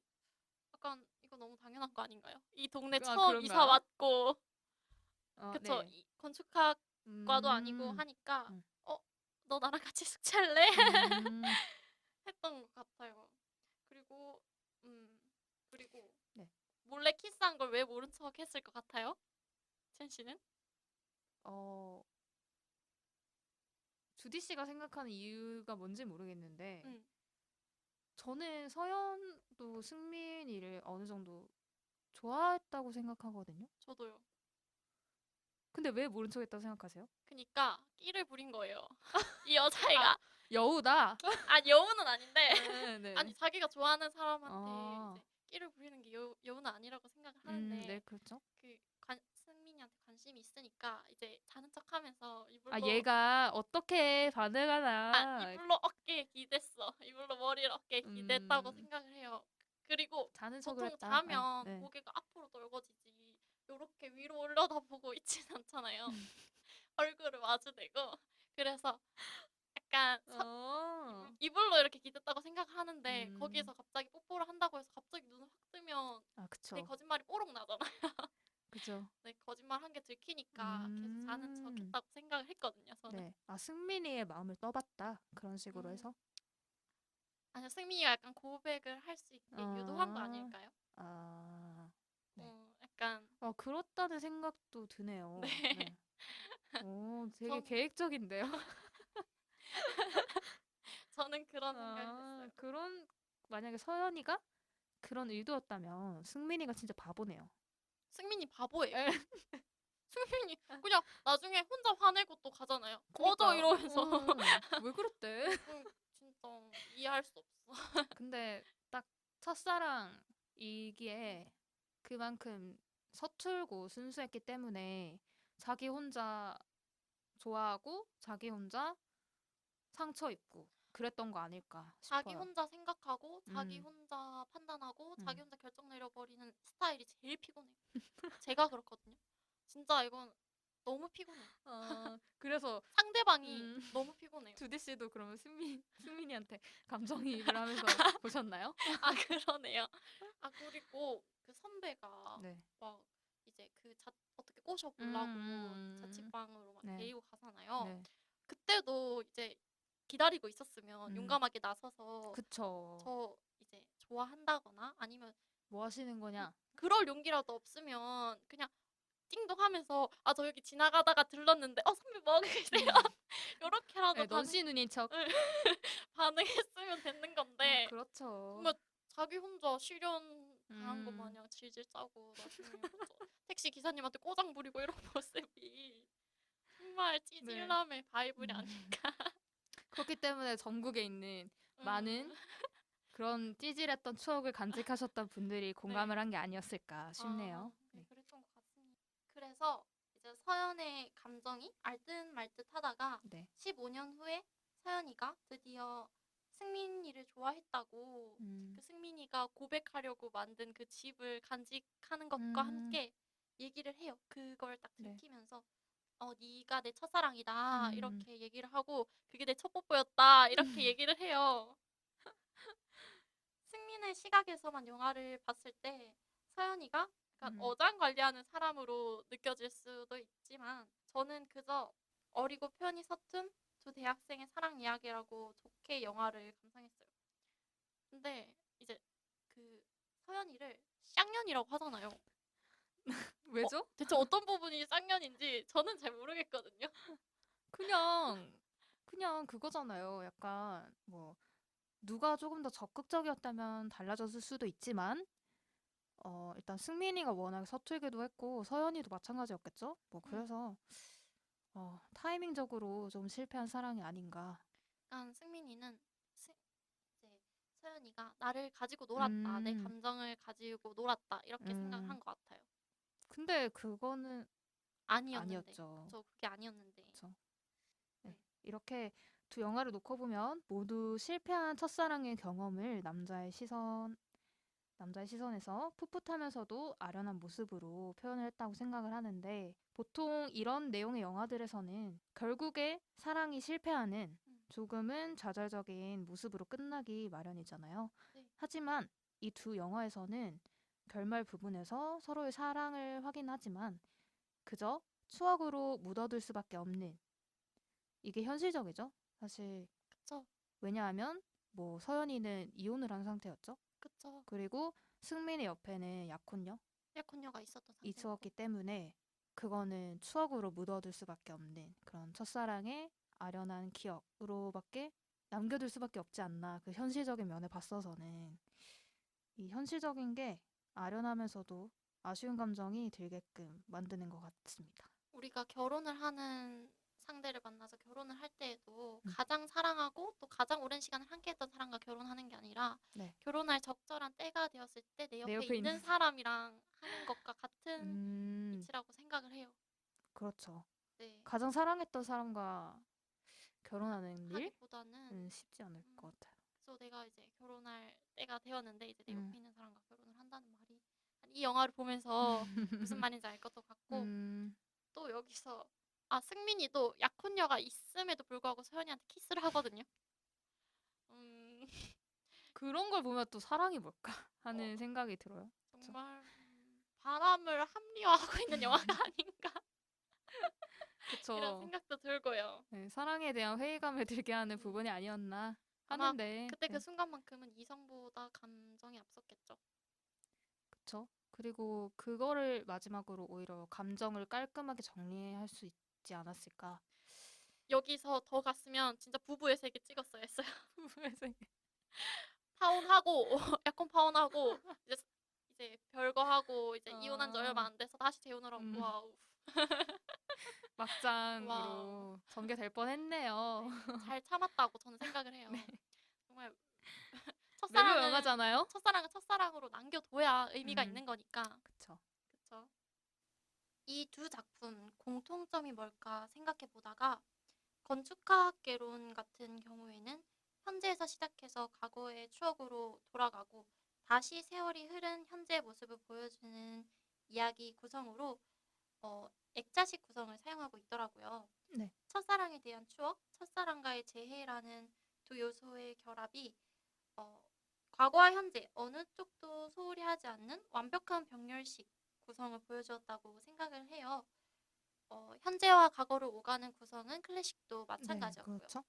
약간 이거 너무 당연한 거 아닌가요? 이 동네 아, 처음 이사 그런가요? 왔고 그쵸. 네. 건축학과도 아니고 하니까 음. 너 나랑 같이 숙제할래? 음. 했던 것 같아요. 그리고 그리고 네. 몰래 키스한 걸 왜 모른 척 했을 것 같아요? 첸 씨는? 어, 주디 씨가 생각하는 이유가 뭔지 모르겠는데 음, 저는 서연도 승민이를 어느 정도 좋아했다고 생각하거든요. 저도요. 근데 왜 모른 척 했다고 생각하세요? 그니까 끼를 부린 거예요. 이 아, 여자애가 여우다. 여우는 아닌데 네. 자기가 좋아하는 사람한테 아, 이제 끼를 부리는 게 여우는 아니라고 생각을 하는데 네, 그렇죠. 승민이한테 관심이 있으니까 이제 자는 척하면서 아, 얘가 어떻게 반응하나. 이불로 어깨에 기댔어. 이불로 머리를 어깨에 기댔다고 음, 생각을 해요. 그리고 자는 척을 보통 했다. 네, 자면 네. 고개가 앞으로 넓어지지. 요렇게 위로 올려다보고 있진 않잖아요. 얼굴을 마주대고. 그래서 약간 이불로 이렇게 기댔다고 생각하는데 음, 거기에서 갑자기 뽀뽀를 한다고 해서 갑자기 눈을 확 뜨면 아, 내 그쵸. 거짓말이 뽀록 나잖아. 그죠. 내 거짓말 한 게 들키니까 계속 자는 척 음, 했다고 생각을 했거든요, 저는. 네. 아, 승민이의 마음을 떠봤다. 그런 식으로 음, 해서. 아니요, 승민이가 약간 고백을 할 수 있게 유도한 거 아, 아닐까요? 아, 네. 약간, 그렇다는 생각도 드네요. 네. 네. 오, 되게 전, 계획적인데요. 저는 그런 생각을 아, 했어요. 만약에 서연이가 그런 의도였다면 승민이가 진짜 바보네요. 승민이 바보예요. 에, 승민이 그냥 나중에 혼자 화내고 또 가잖아요. 꺼져 그니까요. 이러면서. 왜 그랬대? 진짜 이해할 수 없어. 근데 딱 첫사랑이기에 그만큼 서툴고 순수했기 때문에 자기 혼자 좋아하고 자기 혼자 상처 입고 그랬던 거 아닐까 자기 싶어요. 혼자 생각하고, 자기 음, 혼자 판단하고, 자기 음. 혼자 결정 내려버리는 스타일이 제일 피곤해요. 제가 그렇거든요. 진짜 이건 너무 피곤해요. 그래서 상대방이 너무 피곤해요. 주디 씨도 그러면 승민이한테 감정이입을 하면서 보셨나요? 그러네요. 그리고 그 선배가 네. 막 이제 어떻게 꼬셔보려고 음, 자취방으로 막 네, 데리고 가잖아요. 네. 그때도 이제 기다리고 있었으면 음, 용감하게 나서서 그쵸. 저 이제 좋아한다거나 아니면 뭐 하시는 거냐? 그럴 용기라도 없으면 그냥 띵동하면서 저 여기 지나가다가 들렀는데 선배 뭐 하고 계세요? 요렇게라도 네, 넌씨 눈인 척. 반응했으면 되는 건데 그렇죠. 정말 자기 혼자 실현 당한 것 음, 마냥 질질 짜고 나중에 택시 기사님한테 꼬장 부리고 이런 모습이 정말 네. 찌질남의 바이블이 음. 아닐까. 그렇기 때문에 전국에 있는 많은 음, 그런 찌질했던 추억을 간직하셨던 분들이 네. 공감을 한 게 아니었을까 싶네요. 네, 네. 그랬던 것 같습니다. 그래서 이제 서연의 감정이 알듯 말듯 하다가 네. 15년 후에 서연이가 드디어 승민이를 좋아했다고 음, 그 승민이가 고백하려고 만든 그 집을 간직하는 것과 음, 함께 얘기를 해요. 그걸 딱 네. 들키면서 네가 내 첫사랑이다 음, 이렇게 얘기를 하고 그게 내 첫 뽀뽀였다 이렇게 얘기를 해요. 승민의 시각에서만 영화를 봤을 때 서연이가 약간 음, 어장관리하는 사람으로 느껴질 수도 있지만 저는 그저 어리고 표현이 서툰 두 대학생의 사랑 이야기라고 좋게 영화를 감상했어요. 근데 이제 그 서연이를 쌍년이라고 하잖아요. 왜죠? 대체 어떤 부분이 쌍년인지 저는 잘 모르겠거든요. 그냥 그냥 그거잖아요. 약간 뭐 누가 조금 더 적극적이었다면 달라졌을 수도 있지만 일단 승민이가 워낙 서툴기도 했고 서연이도 마찬가지였겠죠? 뭐 음, 그래서 타이밍적으로 좀 실패한 사랑이 아닌가. 약간 승민이는 이제 서연이가 나를 가지고 놀았다, 내 음, 감정을 가지고 놀았다 이렇게 생각을 음. 한 것 같아요. 근데 그거는 아니었는데, 아니었죠. 그쵸? 그게 아니었는데, 그쵸? 네. 네, 이렇게 두 영화를 놓고 보면 모두 실패한 첫사랑의 경험을 남자의 시선에서 풋풋하면서도 아련한 모습으로 표현을 했다고 생각을 하는데 보통 이런 내용의 영화들에서는 결국에 사랑이 실패하는 음, 조금은 좌절적인 모습으로 끝나기 마련이잖아요. 네, 하지만 이 두 영화에서는 결말 부분에서 서로의 사랑을 확인하지만 그저 추억으로 묻어둘 수밖에 없는 이게 현실적이죠. 사실 그쵸, 왜냐하면 뭐 서연이는 이혼을 한 상태였죠. 그쵸. 그리고 승민의 옆에는 약혼녀 약혼녀가 있었던 상태였고, 있었기 때문에 그거는 추억으로 묻어둘 수밖에 없는 그런 첫사랑의 아련한 기억으로밖에 남겨둘 수밖에 없지 않나. 그 현실적인 면에 봤어서는 이 현실적인 게 아련하면서도 아쉬운 감정이 들게끔 만드는 것 같습니다. 우리가 결혼을 하는 상대를 만나서 결혼을 할 때에도 음, 가장 사랑하고 또 가장 오랜 시간을 함께했던 사람과 결혼하는 게 아니라 네. 결혼할 적절한 때가 되었을 때 내 내 옆에 옆에 있는 있는 사람이랑 하는 것과 같은 음, 이치라고 생각을 해요. 그렇죠. 네. 가장 사랑했던 사람과 결혼하는 하기보다는 일은 쉽지 않을 음, 것 같아요. 그래서 내가 이제 결혼할 때가 되었는데 이제 내 음, 옆에 있는 사람과 결혼을 한다는 말이 이 영화를 보면서 무슨 말인지 알 것도 같고 음, 또 여기서 승민이도 약혼녀가 있음에도 불구하고 서연이한테 키스를 하거든요. 음, 그런 걸 보면 또 사랑이 뭘까 어, 하는 생각이 들어요. 그쵸? 정말 바람을 합리화하고 있는 영화가 아닌가 이런 그쵸. 생각도 들고요. 네, 사랑에 대한 회의감을 들게 하는 음, 부분이 아니었나 아마 하는데, 그때 그 네, 순간만큼은 이성보다 감정이 앞섰겠죠. 그쵸. 그리고 그거를 마지막으로 오히려 감정을 깔끔하게 정리할 수 있지 않았을까. 여기서 더 갔으면 진짜 부부의 세계 찍었어야 했어요. 그래서 파혼하고 약혼 파혼하고 이제 별거 하고 이제 이혼한 지 얼마 어, 안 돼서 다시 재혼을 하고 음, 와우. 와우. 막장으로 전개될 뻔했네요. 네, 잘 참았다고 저는 생각을 네, 해요. 정말 멜로 첫사랑은 영화잖아요. 첫사랑은 첫사랑으로 남겨둬야 의미가 음, 있는 거니까. 그쵸. 그쵸? 이 두 작품 공통점이 뭘까 생각해 보다가 건축학개론 같은 경우에는 현재에서 시작해서 과거의 추억으로 돌아가고 다시 세월이 흐른 현재의 모습을 보여주는 이야기 구성으로 액자식 구성을 사용하고 있더라고요. 네. 첫사랑에 대한 추억, 첫사랑과의 재회라는 두 요소의 결합이 어, 과거와 현재 어느 쪽도 소홀히 하지 않는 완벽한 병렬식 구성을 보여주었다고 생각을 해요. 현재와 과거를 오가는 구성은 클래식도 네, 마찬가지였고요. 그렇죠.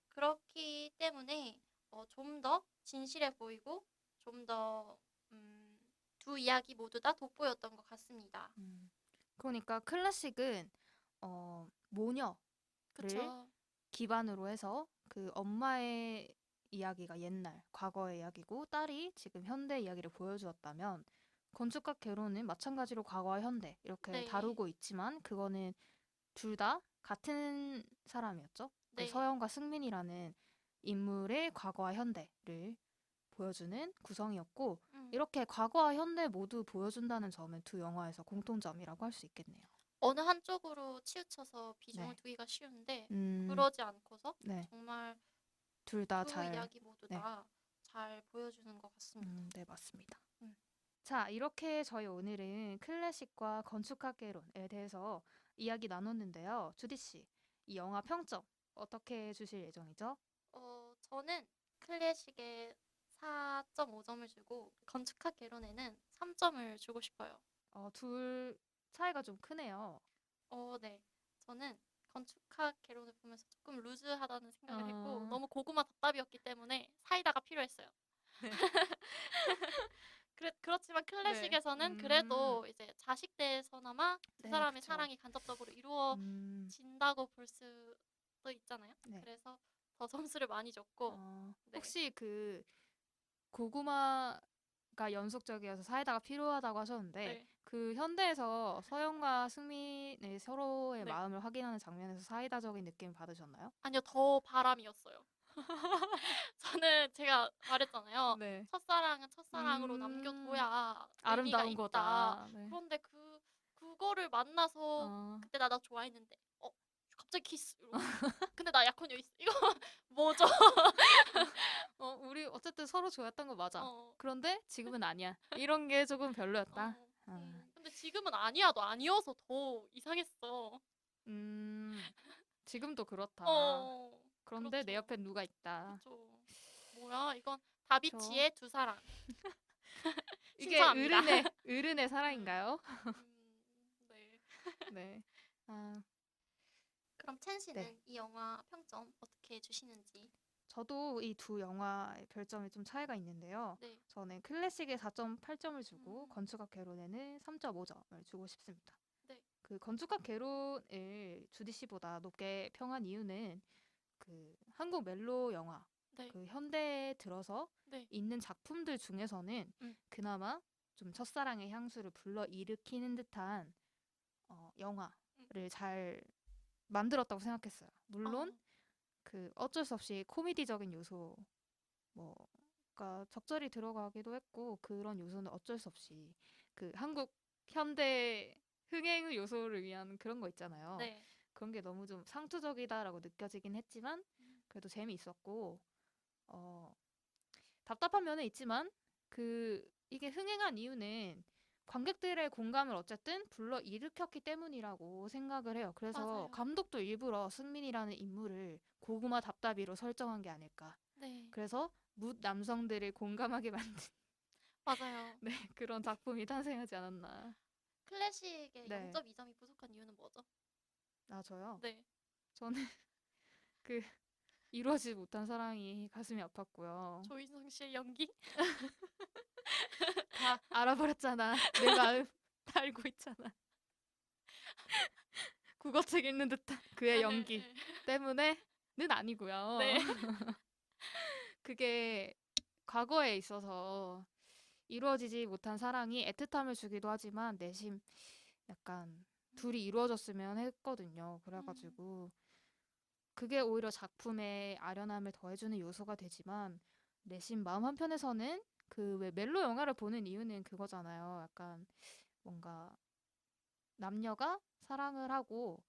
그렇기 때문에 좀 더 진실해 보이고 좀 더 두 이야기 모두 다 돋보였던 것 같습니다. 음. 그러니까 클래식은 모녀를 그쵸? 기반으로 해서 그 엄마의 이야기가 옛날, 과거의 이야기고 딸이 지금 현대 이야기를 보여주었다면 건축학 개론은 마찬가지로 과거와 현대 이렇게 네, 다루고 있지만 그거는 둘 다 같은 사람이었죠. 그 네. 서영과 승민이라는 인물의 과거와 현대를 보여주는 구성이었고 음, 이렇게 과거와 현대 모두 보여준다는 점은 두 영화에서 공통점이라고 할 수 있겠네요. 어느 한쪽으로 치우쳐서 비중을 네. 두기가 쉬운데 음, 그러지 않고서 네. 정말 둘 다 두 잘, 이야기 모두 네. 다 잘 보여주는 것 같습니다. 네, 맞습니다. 음, 자, 이렇게 저희 오늘은 클래식과 건축학개론에 대해서 이야기 나눴는데요. 주디 씨, 이 영화 평점 어떻게 주실 예정이죠? 저는 클래식에 4.5점을 주고 건축학 개론에는 3점을 주고 싶어요. 둘 차이가 좀 크네요. 네. 저는 건축학 개론을 보면서 조금 루즈하다는 생각을 했고 어, 너무 고구마 덮밥이었기 때문에 사이다가 필요했어요. 네. 그렇지만 네. 클래식에서는 그래도 이제 자식 대에서나마 두 사람의 그쵸. 사랑이 간접적으로 음, 이루어진다고 볼 수도 있잖아요. 네. 그래서 더 점수를 많이 줬고, 네. 혹시 그 고구마가 연속적이어서 사이다가 필요하다고 하셨는데 네. 그 현대에서 서영과 승민의 서로의 네. 마음을 확인하는 장면에서 사이다적인 느낌 받으셨나요? 아니요, 더 바람이었어요. 저는 제가 말했잖아요. 네. 첫사랑은 첫사랑으로 음, 남겨둬야 의미가 아름다운 있다. 거다. 네. 그런데 그거를 만나서 어, 그때 나 좋아했는데, 갑자기 키스. 이러고. 근데 나 약혼녀 있어. 이거 뭐죠? 우리 어쨌든 서로 좋아했던 거 맞아. 어, 그런데 지금은 아니야. 이런 게 조금 별로였다. 어, 아, 근데 지금은 아니야도 아니어서 더 이상했어. 음, 지금도 그렇다. 그런데 내 그렇죠. 옆에 누가 있다. 그렇죠. 뭐야, 이건 저 다비치의 두 사랑. 이게 신청합니다. 어른의 음, 사랑인가요? 네. 네. 아, 그럼 첸 네. 씨는 이 영화 평점 어떻게 주시는지? 저도 이 두 영화의 별점이 좀 차이가 있는데요. 네. 저는 클래식에 4.8점을 주고 음, 건축학 개론에는 3.5점을 주고 싶습니다. 네. 그 건축학 개론을 주디씨보다 높게 평한 이유는 그 한국 멜로 영화 네. 그 현대에 들어서 네. 있는 작품들 중에서는 음. 그나마 좀 첫사랑의 향수를 불러 일으키는 듯한 음. 영화를 잘 만들었다고 생각했어요. 물론 어, 그 어쩔 수 없이 코미디적인 요소 뭐가 적절히 들어가기도 했고 그런 요소는 어쩔 수 없이 그 한국 현대 흥행 요소를 위한 그런 거 있잖아요. 네. 그런 게 너무 좀 상투적이다라고 느껴지긴 했지만 그래도 재미있었고 어, 답답한 면은 있지만 이게 흥행한 이유는 관객들의 공감을 어쨌든 불러 일으켰기 때문이라고 생각을 해요. 그래서 맞아요. 감독도 일부러 승민이라는 인물을 고구마 답답이로 설정한 게 아닐까. 네. 그래서 묻 남성들을 공감하게 만든 맞아요. 네, 그런 작품이 탄생하지 않았나. 클래식의 네. 0.2점이 부족한 이유는 뭐죠? 아, 저요? 네. 저는 그 이루어지지 못한 사랑이 가슴이 아팠고요. 조인성 씨의 연기? 다 알아버렸잖아. 내 마음 다 알고 있잖아. 국어책 읽는 듯한 그의 아, 네. 연기 때문에는 아니고요. 네. 그게 과거에 있어서 이루어지지 못한 사랑이 애틋함을 주기도 하지만 내심 약간 둘이 이루어졌으면 했거든요. 음, 그래가지고 그게 오히려 작품의 아련함을 더해주는 요소가 되지만 내심 마음 한편에서는 그 왜 멜로 영화를 보는 이유는 그거잖아요. 약간 뭔가 남녀가 사랑을 하고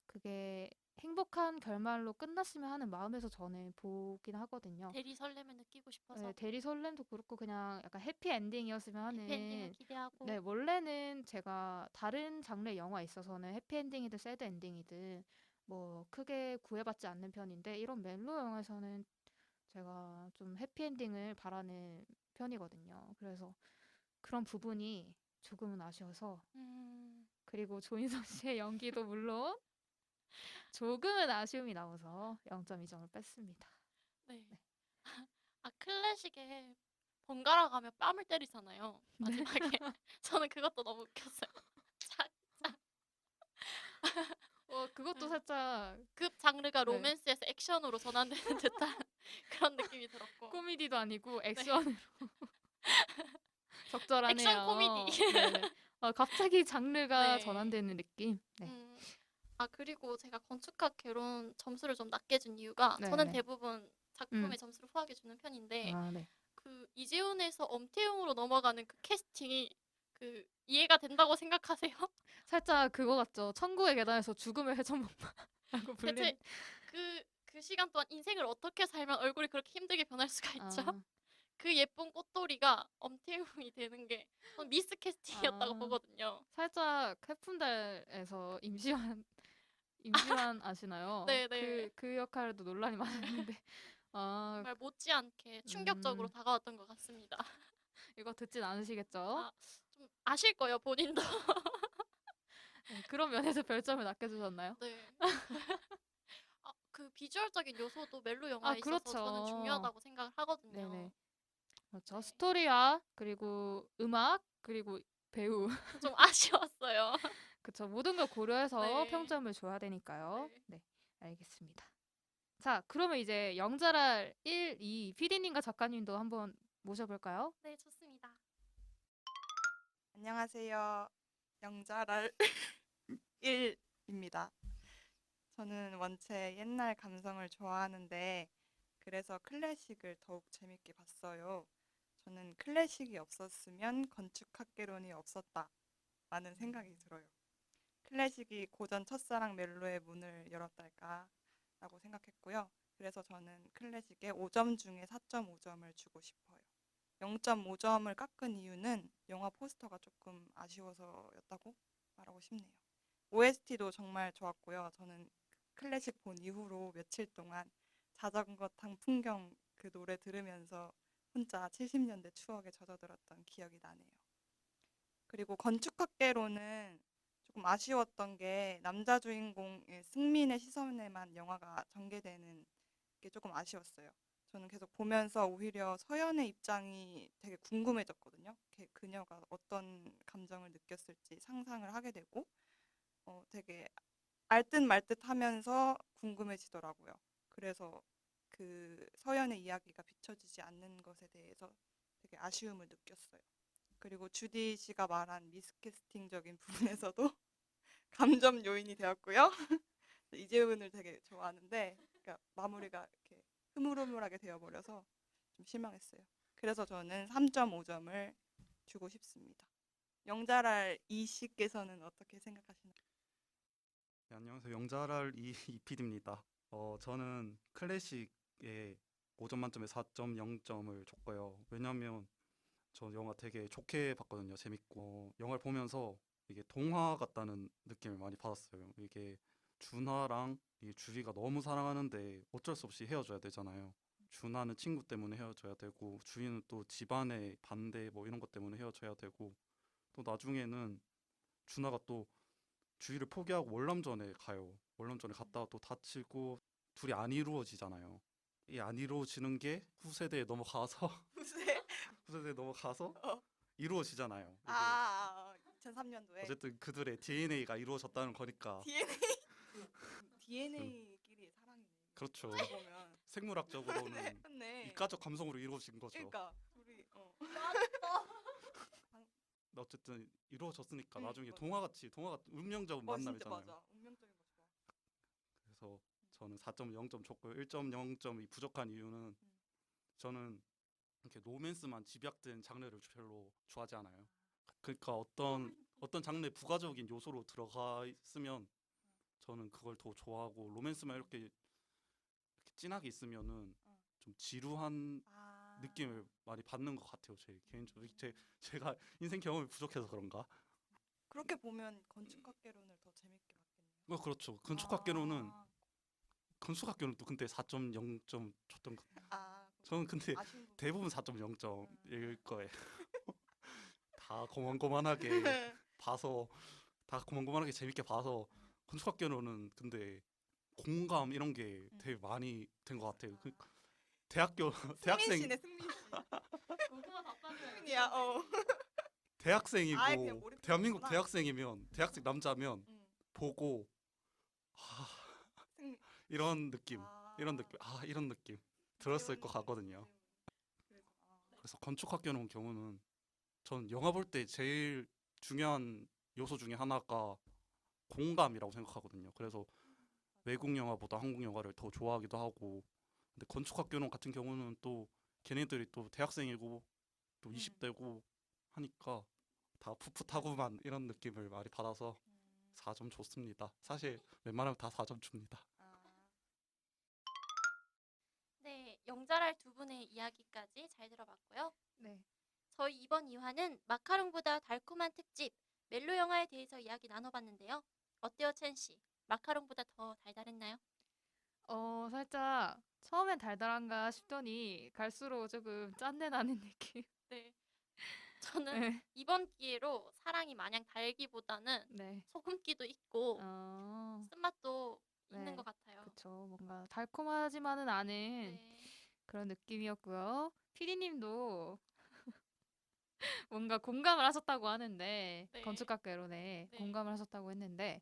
그게 행복한 결말로 끝났으면 하는 마음에서 저는 보긴 하거든요. 대리 설렘을 느끼고 네, 싶어서 대리 설렘도 그렇고 그냥 약간 해피 엔딩이었으면 해피엔딩을 하는 네, 기대하고. 원래는 제가 다른 장르 영화에 있어서는 해피엔딩이든 새드엔딩이든 뭐 크게 구애받지 않는 편인데 이런 멜로 영화에서는 제가 좀 해피엔딩을 바라는 편이거든요. 그래서 그런 부분이 조금은 아쉬워서 음, 그리고 조인성 씨의 연기도 물론 조금은 아쉬움이 나와서 0.2점을 뺐습니다. 네. 네. 클래식에 번갈아 가며 뺨을 때리잖아요. 네. 마지막에. 저는 그것도 너무 웃겼어요. 착. 그것도 네. 살짝 급 장르가 네. 로맨스에서 액션으로 전환되는 듯한 그런 느낌이 들었고. 코미디도 아니고 네. 액션으로 액션 코미디. 적절하네요. 네네. 갑자기 장르가 네. 전환되는 느낌. 네. 음. 그리고 제가 건축학 개론 점수를 좀 낮게 준 이유가 저는 네네. 대부분 음. 작품에 점수를 후하게 주는 편인데 아, 네. 이재훈에서 엄태웅으로 넘어가는 그 캐스팅이 이해가 된다고 생각하세요? 살짝 그거 같죠. 천국의 계단에서 죽음의 회전목마라고 대체 불리는. 그 시간 동안 인생을 어떻게 살면 얼굴이 그렇게 힘들게 변할 수가 있죠? 아, 그 예쁜 꽃돌이가 엄태웅이 되는 게 전 미스 캐스팅이었다고 아. 보거든요. 살짝 해픈달에서 임시완 아시나요? 네네. 그 역할도 논란이 네. 많았는데. 아, 정말 못지않게 충격적으로 음, 다가왔던 것 같습니다. 이거 듣진 않으시겠죠? 아, 좀 아실 거예요, 본인도. 네, 그런 면에서 별점을 낮게 주셨나요? 네. 그 비주얼적인 요소도 멜로 아, 영화에 있어서 저는 그렇죠. 중요하다고 생각을 하거든요. 네네. 그렇죠. 네. 스토리와 그리고 음악 그리고 배우 좀 아쉬웠어요. 그쵸. 모든 걸 고려해서 네. 평점을 줘야 되니까요. 네. 네, 알겠습니다. 자, 그러면 이제 영자랄 1, 2 PD님과 작가님도 한번 모셔볼까요? 네, 좋습니다. 안녕하세요. 영자랄 1입니다. 저는 원체 옛날 감성을 좋아하는데 그래서 클래식을 더욱 재밌게 봤어요. 저는 클래식이 없었으면 건축학개론이 없었다라는 생각이 들어요. 클래식이 고전 첫사랑 멜로의 문을 열었달까라고 생각했고요. 그래서 저는 클래식에 5점 중에 4.5점을 주고 싶어요. 0.5점을 깎은 이유는 영화 포스터가 조금 아쉬워서였다고 말하고 싶네요. OST도 정말 좋았고요. 저는 클래식 본 이후로 며칠 동안 자전거 탄 풍경 그 노래 들으면서 혼자 70년대 추억에 젖어들었던 기억이 나네요. 그리고 건축학개로는 조금 아쉬웠던 게 남자 주인공의 승민의 시선에만 영화가 전개되는 게 조금 아쉬웠어요. 저는 계속 보면서 오히려 서연의 입장이 되게 궁금해졌거든요. 그녀가 어떤 감정을 느꼈을지 상상을 하게 되고 되게 알듯 말듯 하면서 궁금해지더라고요. 그래서 그 서연의 이야기가 비춰지지 않는 것에 대해서 되게 아쉬움을 느꼈어요. 그리고 주디 씨가 말한 미스캐스팅적인 부분에서도 감점 요인이 되었고요. 이재훈을 되게 좋아하는데 그러니까 마무리가 이렇게 흐물흐물하게 되어버려서 좀 실망했어요. 그래서 저는 3.5점을 주고 싶습니다. 영자랄 이 씨께서는 어떻게 생각하시나요? 네, 안녕하세요. 영자랄 이PD입니다. 저는 클래식에 5점 만점에 4.0점을 줬고요. 왜냐면 저 영화 되게 좋게 봤거든요. 재밌고 영화를 보면서 이게 동화 같다는 느낌을 많이 받았어요. 이게 준하랑 이 주희가 너무 사랑하는데 어쩔 수 없이 헤어져야 되잖아요. 준하는 친구 때문에 헤어져야 되고 주희는 또 집안의 반대 뭐 이런 것 때문에 헤어져야 되고 또 나중에는 준하가 또 주희를 포기하고 월남전에 가요. 월남전에 갔다가 또 다치고 둘이 안 이루어지잖아요. 이 안 이루어지는 게 후세대에 넘어가서 후세? 후세대에 넘어가서 어. 이루어지잖아요. 이게 2003년도에 어쨌든 그들의 DNA가 이루어졌다는 거니까 DNA끼리의 사랑이네. 그렇죠. 어떻게 보면 생물학적으로는 맞네. 이가적 감성으로 이루어진 거죠. 그러니까 둘이 근데 어쨌든 이루어졌으니까 응, 나중에 맞아. 동화가 운명적인 진짜 만남이잖아요. 맞아. 운명적인 거 좋아. 그래서 저는 4.0점 줬고요. 1.0점이 부족한 이유는 저는 이렇게 로맨스만 집약된 장르를 별로 좋아하지 않아요. 그러니까 어떤 장르의 부가적인 요소로 들어가 있으면 저는 그걸 더 좋아하고 로맨스만 이렇게 진하게 있으면은 좀 지루한 느낌을 많이 받는 것 같아요. 제 개인적으로 제가 인생 경험이 부족해서 그런가? 그렇게 보면 건축학개론을 더 재밌게 봤겠네요. 그렇죠. 건축학개론은 아, 건축학교는 또 근데 4.0점 줬던 거. 저는 근데 아쉬운 부분. 대부분 4.0점일 거예요. 다 고만고만하게 봐서 다 고만고만하게 재밌게 봐서 건축학교는 근데 공감 이런 게 되게 많이 된 것 같아요. 그 대학교 대학생 승민 씨네, 승민 씨. 궁금한 답답해요. 승민이야. 대학생이고 아예 그냥 몰입해 대한민국 보는구나. 대학생이면 대학생 남자면 보고 아, 승민. 이런 느낌 아, 이런 느낌 들었을 것 같거든요. 그래서 그래서 건축학교는 경우는 전 영화 볼 때 제일 중요한 요소 중에 하나가 공감이라고 생각하거든요. 그래서 외국 영화보다 한국 영화를 더 좋아하기도 하고 근데 건축학교는 같은 경우는 또 걔네들이 또 대학생이고 또 20대고 하니까 다 풋풋하구만 이런 느낌을 많이 받아서 4점 줬습니다. 사실 웬만하면 다 4점 줍니다. 네, 영자랄 두 분의 이야기까지 잘 들어봤고요. 네. 저희 이번 2화는 마카롱보다 달콤한 특집 멜로 영화에 대해서 이야기 나눠봤는데요. 어때요, 첸 씨? 마카롱보다 더 달달했나요? 살짝 처음엔 달달한가 싶더니 갈수록 조금 짠내 나는 느낌. 네. 저는 네. 이번 기회로 사랑이 마냥 달기보다는 네. 소금기도 있고 어, 쓴맛도 있는 네. 것 같아요. 그쵸. 뭔가 달콤하지만은 않은 네. 그런 느낌이었고요. 피디님도 뭔가 공감을 하셨다고 하는데 네. 건축학개론에 네. 공감을 하셨다고 했는데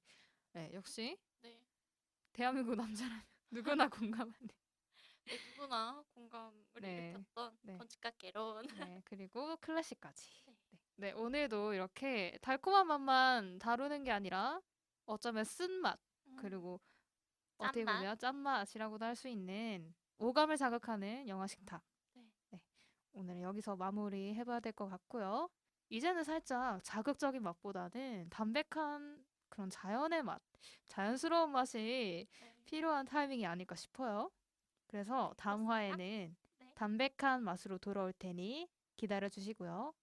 네, 역시 네. 대한민국 남자라면 누구나 공감하는 네, 누구나 공감을 네. 일으켰던 네. 건축학개론. 네, 그리고 클래식까지. 네. 네, 오늘도 이렇게 달콤한 맛만 다루는 게 아니라 어쩌면 쓴맛 그리고 어떻게 짠맛. 보면 짠맛이라고도 할 수 있는 오감을 자극하는 영화 식탁. 네. 네, 오늘 여기서 마무리 해봐야 될 것 같고요. 이제는 살짝 자극적인 맛보다는 담백한 그런 자연의 맛, 자연스러운 맛이 네. 필요한 타이밍이 아닐까 싶어요. 그래서 네, 다음 그렇습니다. 화에는 네. 담백한 맛으로 돌아올 테니 기다려 주시고요.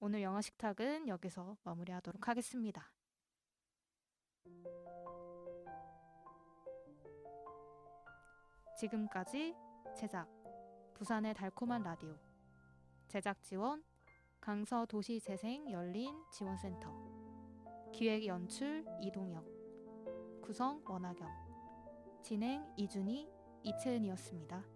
오늘 영화 식탁은 여기서 마무리하도록 하겠습니다. 지금까지 제작 부산의 달콤한 라디오 제작 지원 강서도시재생 열린 지원센터 기획 연출 이동영 구성 원하겸 진행 이준희 이채은이었습니다.